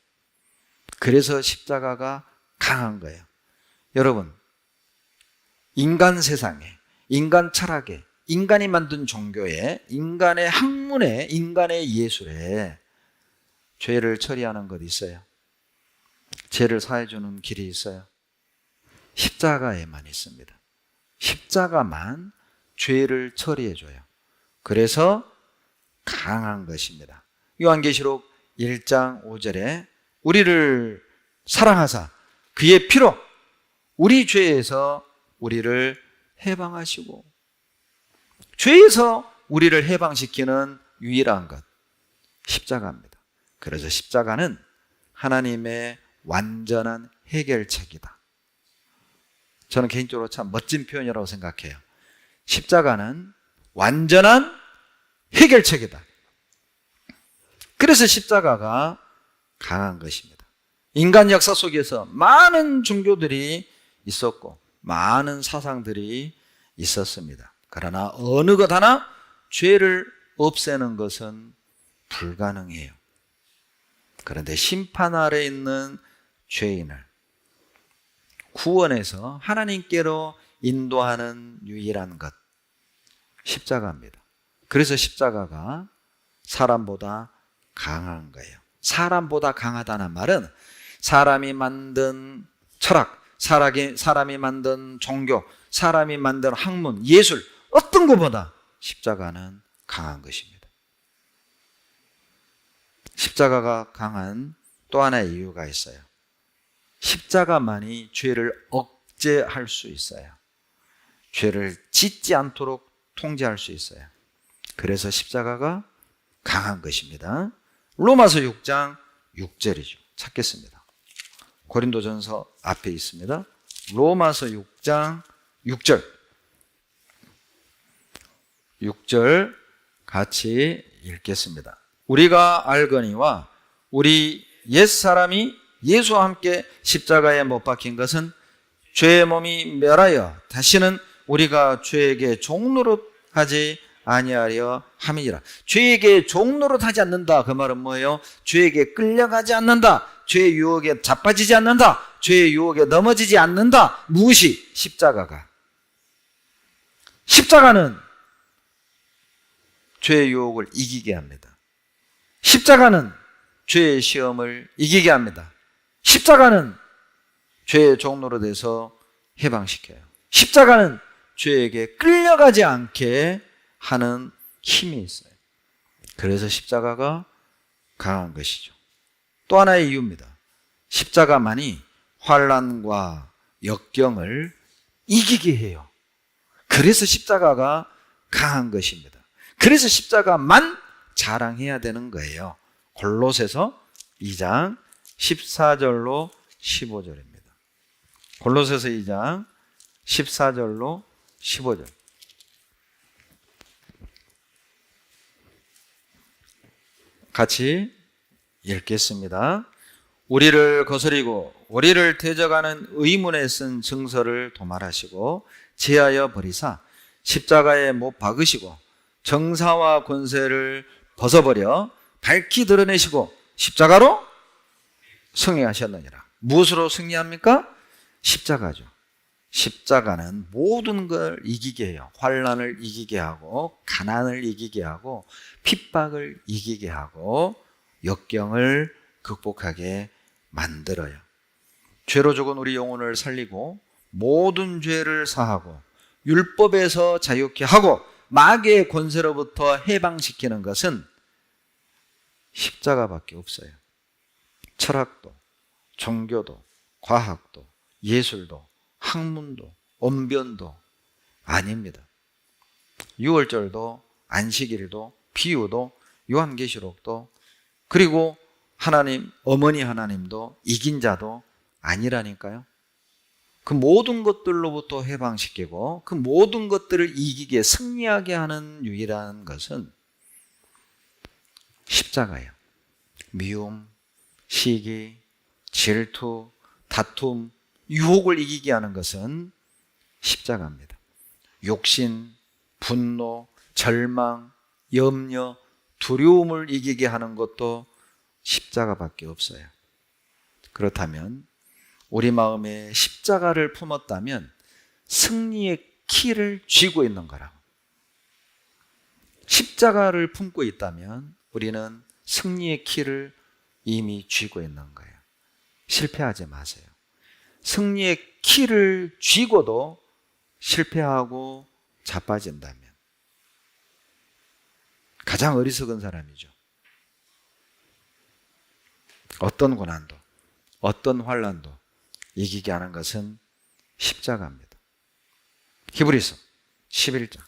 그래서 십자가가 강한 거예요. 여러분, 인간 세상에, 인간 철학에, 인간이 만든 종교에, 인간의 학문에, 인간의 예술에 죄를 처리하는 것 있어요. 죄를 사해주는 길이 있어요. 십자가에만 있습니다. 십자가만 죄를 처리해줘요. 그래서 강한 것입니다. 요한계시록 1장 5절에 우리를 사랑하사 그의 피로 우리 죄에서 우리를 해방하시고, 죄에서 우리를 해방시키는 유일한 것, 십자가입니다. 그래서 십자가는 하나님의 완전한 해결책이다. 저는 개인적으로 참 멋진 표현이라고 생각해요. 십자가는 완전한 해결책이다. 그래서 십자가가 강한 것입니다. 인간 역사 속에서 많은 종교들이 있었고 많은 사상들이 있었습니다. 그러나 어느 것 하나 죄를 없애는 것은 불가능해요. 그런데 심판 아래 있는 죄인을 구원해서 하나님께로 인도하는 유일한 것, 십자가입니다. 그래서 십자가가 사람보다 강한 거예요. 사람보다 강하다는 말은 사람이 만든 철학, 사람이 만든 종교, 사람이 만든 학문, 예술, 어떤 것보다 십자가는 강한 것입니다. 십자가가 강한 또 하나의 이유가 있어요. 십자가만이 죄를 억제할 수 있어요. 죄를 짓지 않도록 통제할 수 있어요. 그래서 십자가가 강한 것입니다. 로마서 6장 6절이죠. 찾겠습니다. 고린도전서 앞에 있습니다. 로마서 6장 6절. 6절 같이 읽겠습니다. 우리가 알거니와 우리 옛사람이 예수와 함께 십자가에 못 박힌 것은 죄의 몸이 멸하여 다시는 우리가 죄에게 종노릇하지 아니하려 함이니라. 죄에게 종노릇하지 않는다. 그 말은 뭐예요? 죄에게 끌려가지 않는다. 죄의 유혹에 자빠지지 않는다. 죄의 유혹에 넘어지지 않는다. 무엇이? 십자가가. 십자가는 죄의 유혹을 이기게 합니다. 십자가는 죄의 시험을 이기게 합니다. 십자가는 죄의 종노릇에서 해방시켜요. 십자가는 죄에게 끌려가지 않게 하는 힘이 있어요. 그래서 십자가가 강한 것이죠. 또 하나의 이유입니다. 십자가만이 환난과 역경을 이기게 해요. 그래서 십자가가 강한 것입니다. 그래서 십자가만 자랑해야 되는 거예요. 골로새서 2장 14절로 15절입니다. 골로새서 2장 14절로 15절. 같이 읽겠습니다. 우리를 거스리고 우리를 대적하는 의문에 쓴 증서를 도말하시고 제하여 버리사 십자가에 못 박으시고 정사와 권세를 벗어버려 밝히 드러내시고 십자가로 승리하셨느니라. 무엇으로 승리합니까? 십자가죠. 십자가는 모든 걸 이기게 해요. 환난을 이기게 하고 가난을 이기게 하고 핍박을 이기게 하고 역경을 극복하게 만들어요. 죄로 죽은 우리 영혼을 살리고 모든 죄를 사하고 율법에서 자유케 하고 마귀의 권세로부터 해방시키는 것은 십자가밖에 없어요. 철학도, 종교도, 과학도, 예술도, 학문도, 언변도 아닙니다. 유월절도, 안식일도, 비유도, 요한계시록도, 그리고 하나님, 어머니 하나님도 이긴 자도 아니라니까요. 그 모든 것들로부터 해방시키고 그 모든 것들을 이기게, 승리하게 하는 유일한 것은 십자가예요. 미움, 시기, 질투, 다툼, 유혹을 이기게 하는 것은 십자가입니다. 욕심, 분노, 절망, 염려, 두려움을 이기게 하는 것도 십자가밖에 없어요. 그렇다면 우리 마음에 십자가를 품었다면 승리의 키를 쥐고 있는 거라고. 십자가를 품고 있다면 우리는 승리의 키를 이미 쥐고 있는 거예요. 실패하지 마세요. 승리의 키를 쥐고도 실패하고 자빠진다면 가장 어리석은 사람이죠. 어떤 고난도, 어떤 환난도 이기게 하는 것은 십자가입니다. 히브리서 11장.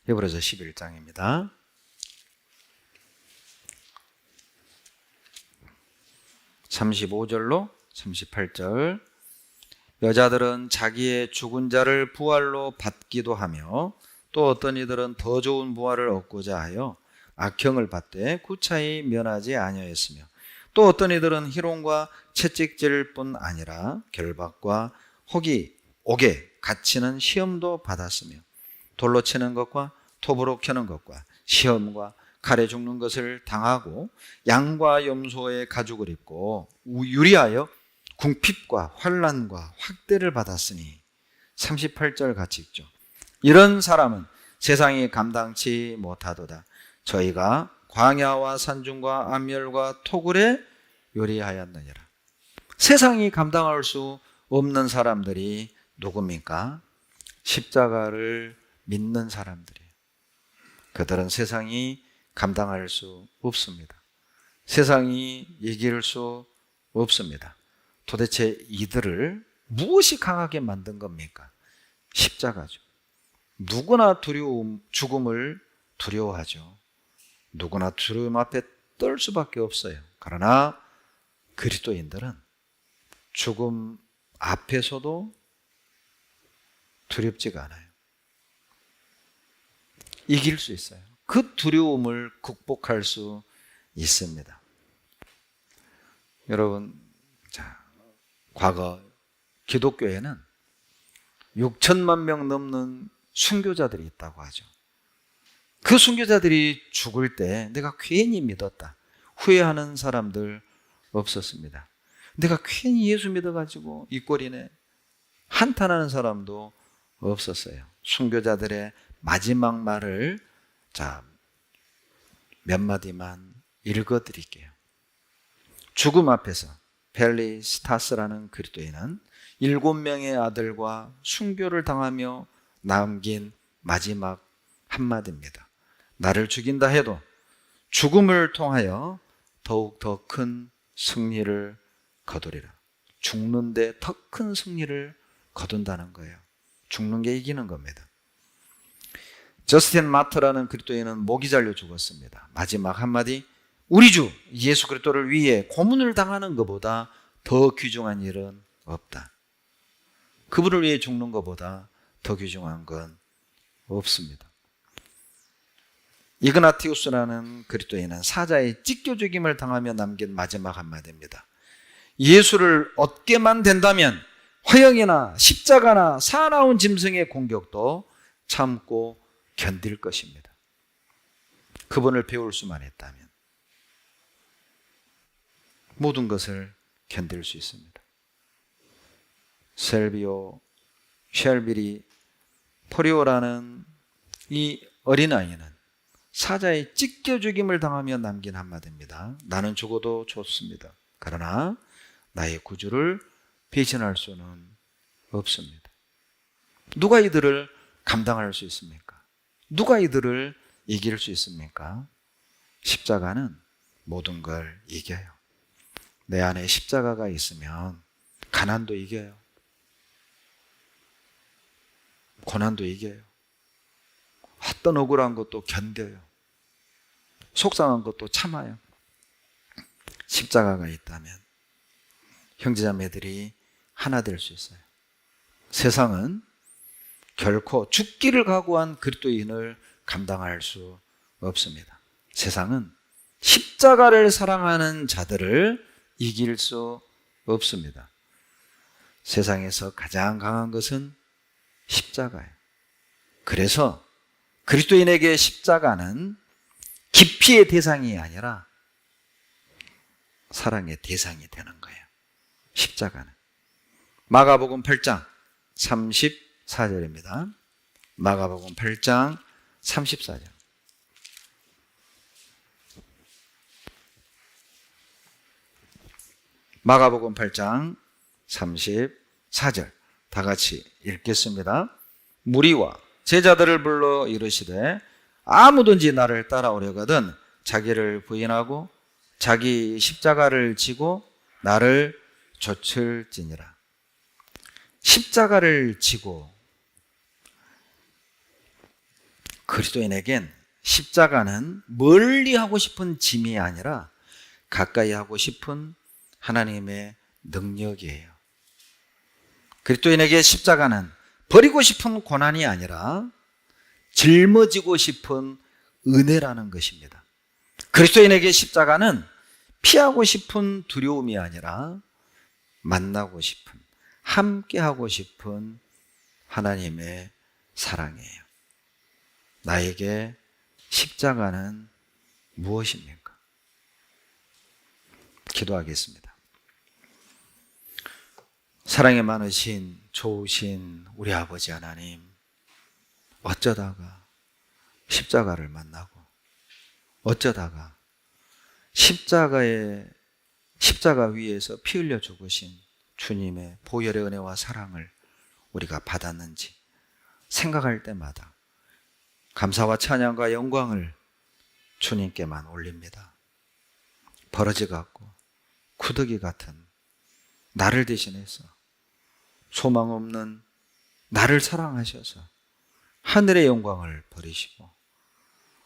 히브리서 11장입니다. 35절로 38절. 여자들은 자기의 죽은 자를 부활로 받기도 하며 또 어떤 이들은 더 좋은 부활을 얻고자 하여 악형을 받되 구차히 면하지 아니하였으며 또 어떤 이들은 희롱과 채찍질 뿐 아니라 결박과 혹이 옥에 갇히는 시험도 받았으며 돌로 치는 것과 톱으로 켜는 것과 시험과 칼에 죽는 것을 당하고 양과 염소의 가죽을 입고 유리하여 궁핍과 환난과 확대를 받았으니 38절 같이 읽죠. 이런 사람은 세상이 감당치 못하도다. 저희가 광야와 산중과 암열과 토굴에 요리하였느니라. 세상이 감당할 수 없는 사람들이 누굽니까? 십자가를 믿는 사람들이에요. 그들은 세상이 감당할 수 없습니다. 세상이 이길 수 없습니다. 도대체 이들을 무엇이 강하게 만든 겁니까? 십자가죠. 누구나 죽음을 두려워하죠. 누구나 두려움 앞에 떨 수밖에 없어요. 그러나 그리스도인들은 죽음 앞에서도 두렵지가 않아요. 이길 수 있어요. 그 두려움을 극복할 수 있습니다. 여러분, 과거 기독교에는 6천만 명 넘는 순교자들이 있다고 하죠. 그 순교자들이 죽을 때 내가 괜히 믿었다, 후회하는 사람들 없었습니다. 내가 괜히 예수 믿어가지고 이 꼴이네, 한탄하는 사람도 없었어요. 순교자들의 마지막 말을 몇 마디만 읽어드릴게요. 죽음 앞에서 벨리스타스라는 그리스도인은 7명의 아들과 순교를 당하며 남긴 마지막 한마디입니다. 나를 죽인다 해도 죽음을 통하여 더욱 더 큰 승리를 거두리라. 죽는데 더 큰 승리를 거둔다는 거예요. 죽는 게 이기는 겁니다. 저스틴 마터라는 그리스도인은 목이 잘려 죽었습니다. 마지막 한마디, 우리 주 예수 그리스도를 위해 고문을 당하는 것보다 더 귀중한 일은 없다. 그분을 위해 죽는 것보다 더 귀중한 건 없습니다. 이그나티우스라는 그리스도인은 사자의 찢겨 죽임을 당하며 남긴 마지막 한마디입니다. 예수를 얻게만 된다면 화형이나 십자가나 사나운 짐승의 공격도 참고 견딜 것입니다. 그분을 배울 수만 있다면 모든 것을 견딜 수 있습니다. 셀비오 쉘비리 포리오라는 이 어린아이는 사자의 찢겨 죽임을 당하며 남긴 한마디입니다. 나는 죽어도 좋습니다. 그러나 나의 구주를 배신할 수는 없습니다. 누가 이들을 감당할 수 있습니까? 누가 이들을 이길 수 있습니까? 십자가는 모든 걸 이겨요. 내 안에 십자가가 있으면 가난도 이겨요. 고난도 이겨요. 어떤 억울한 것도 견뎌요. 속상한 것도 참아요. 십자가가 있다면 형제자매들이 하나 될 수 있어요. 세상은 결코 죽기를 각오한 그리스도인을 감당할 수 없습니다. 세상은 십자가를 사랑하는 자들을 이길 수 없습니다. 세상에서 가장 강한 것은 십자가예요. 그래서 그리스도인에게 십자가는 기피의 대상이 아니라 사랑의 대상이 되는 거예요. 십자가는. 마가복음 8장 34절입니다. 마가복음 8장 34절. 마가복음 8장 34절. 다 같이 읽겠습니다. 무리와 제자들을 불러 이르시되 아무든지 나를 따라오려거든 자기를 부인하고 자기 십자가를 지고 나를 좇을지니라. 십자가를 지고, 그리스도인에겐 십자가는 멀리 하고 싶은 짐이 아니라 가까이 하고 싶은 하나님의 능력이에요. 그리스도인에게 십자가는 버리고 싶은 고난이 아니라 짊어지고 싶은 은혜라는 것입니다. 그리스도인에게 십자가는 피하고 싶은 두려움이 아니라 만나고 싶은, 함께하고 싶은 하나님의 사랑이에요. 나에게 십자가는 무엇입니까? 기도하겠습니다. 사랑이 많으신 좋으신 우리 아버지 하나님, 어쩌다가 십자가를 만나고 어쩌다가 십자가 위에서 피 흘려 죽으신 주님의 보혈의 은혜와 사랑을 우리가 받았는지 생각할 때마다 감사와 찬양과 영광을 주님께만 올립니다. 버러지 같고 구더기 같은 나를 대신해서 소망 없는 나를 사랑하셔서 하늘의 영광을 버리시고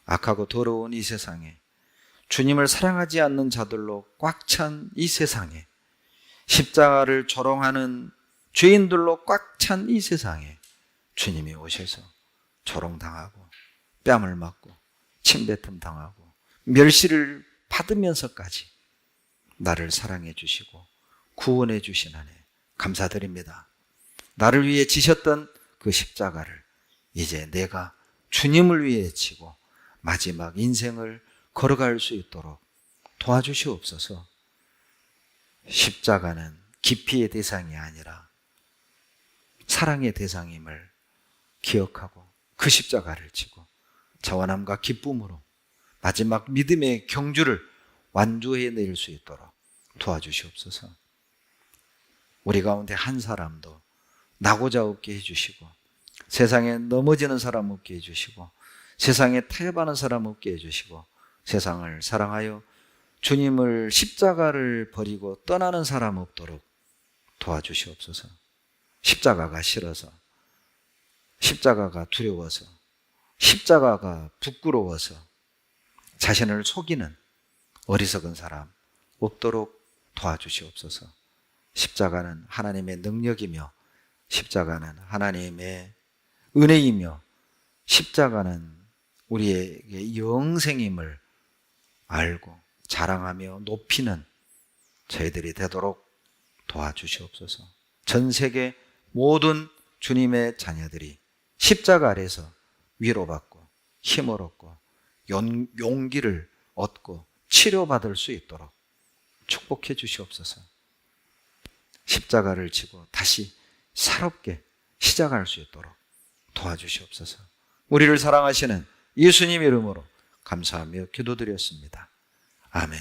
악하고 더러운 이 세상에 주님을 사랑하지 않는 자들로 꽉 찬 이 세상에 십자가를 조롱하는 죄인들로 꽉 찬 이 세상에 주님이 오셔서 조롱당하고 뺨을 맞고 침뱉음 당하고 멸시를 받으면서까지 나를 사랑해 주시고 구원해 주신 하나님 감사드립니다. 나를 위해 지셨던 그 십자가를 이제 내가 주님을 위해 지고 마지막 인생을 걸어갈 수 있도록 도와주시옵소서. 십자가는 기피의 대상이 아니라 사랑의 대상임을 기억하고 그 십자가를 지고 자원함과 기쁨으로 마지막 믿음의 경주를 완주해낼 수 있도록 도와주시옵소서. 우리 가운데 한 사람도 나고자 없게 해주시고 세상에 넘어지는 사람 없게 해주시고 세상에 타협하는 사람 없게 해주시고 세상을 사랑하여 주님을 십자가를 버리고 떠나는 사람 없도록 도와주시옵소서. 십자가가 싫어서, 십자가가 두려워서, 십자가가 부끄러워서 자신을 속이는 어리석은 사람 없도록 도와주시옵소서. 십자가는 하나님의 능력이며 십자가는 하나님의 은혜이며 십자가는 우리에게 영생임을 알고 자랑하며 높이는 저희들이 되도록 도와주시옵소서. 전 세계 모든 주님의 자녀들이 십자가 아래서 위로받고 힘을 얻고 용기를 얻고 치료받을 수 있도록 축복해 주시옵소서. 십자가를 지고 다시 새롭게 시작할 수 있도록 도와주시옵소서. 우리를 사랑하시는 예수님 이름으로 감사하며 기도드렸습니다. 아멘.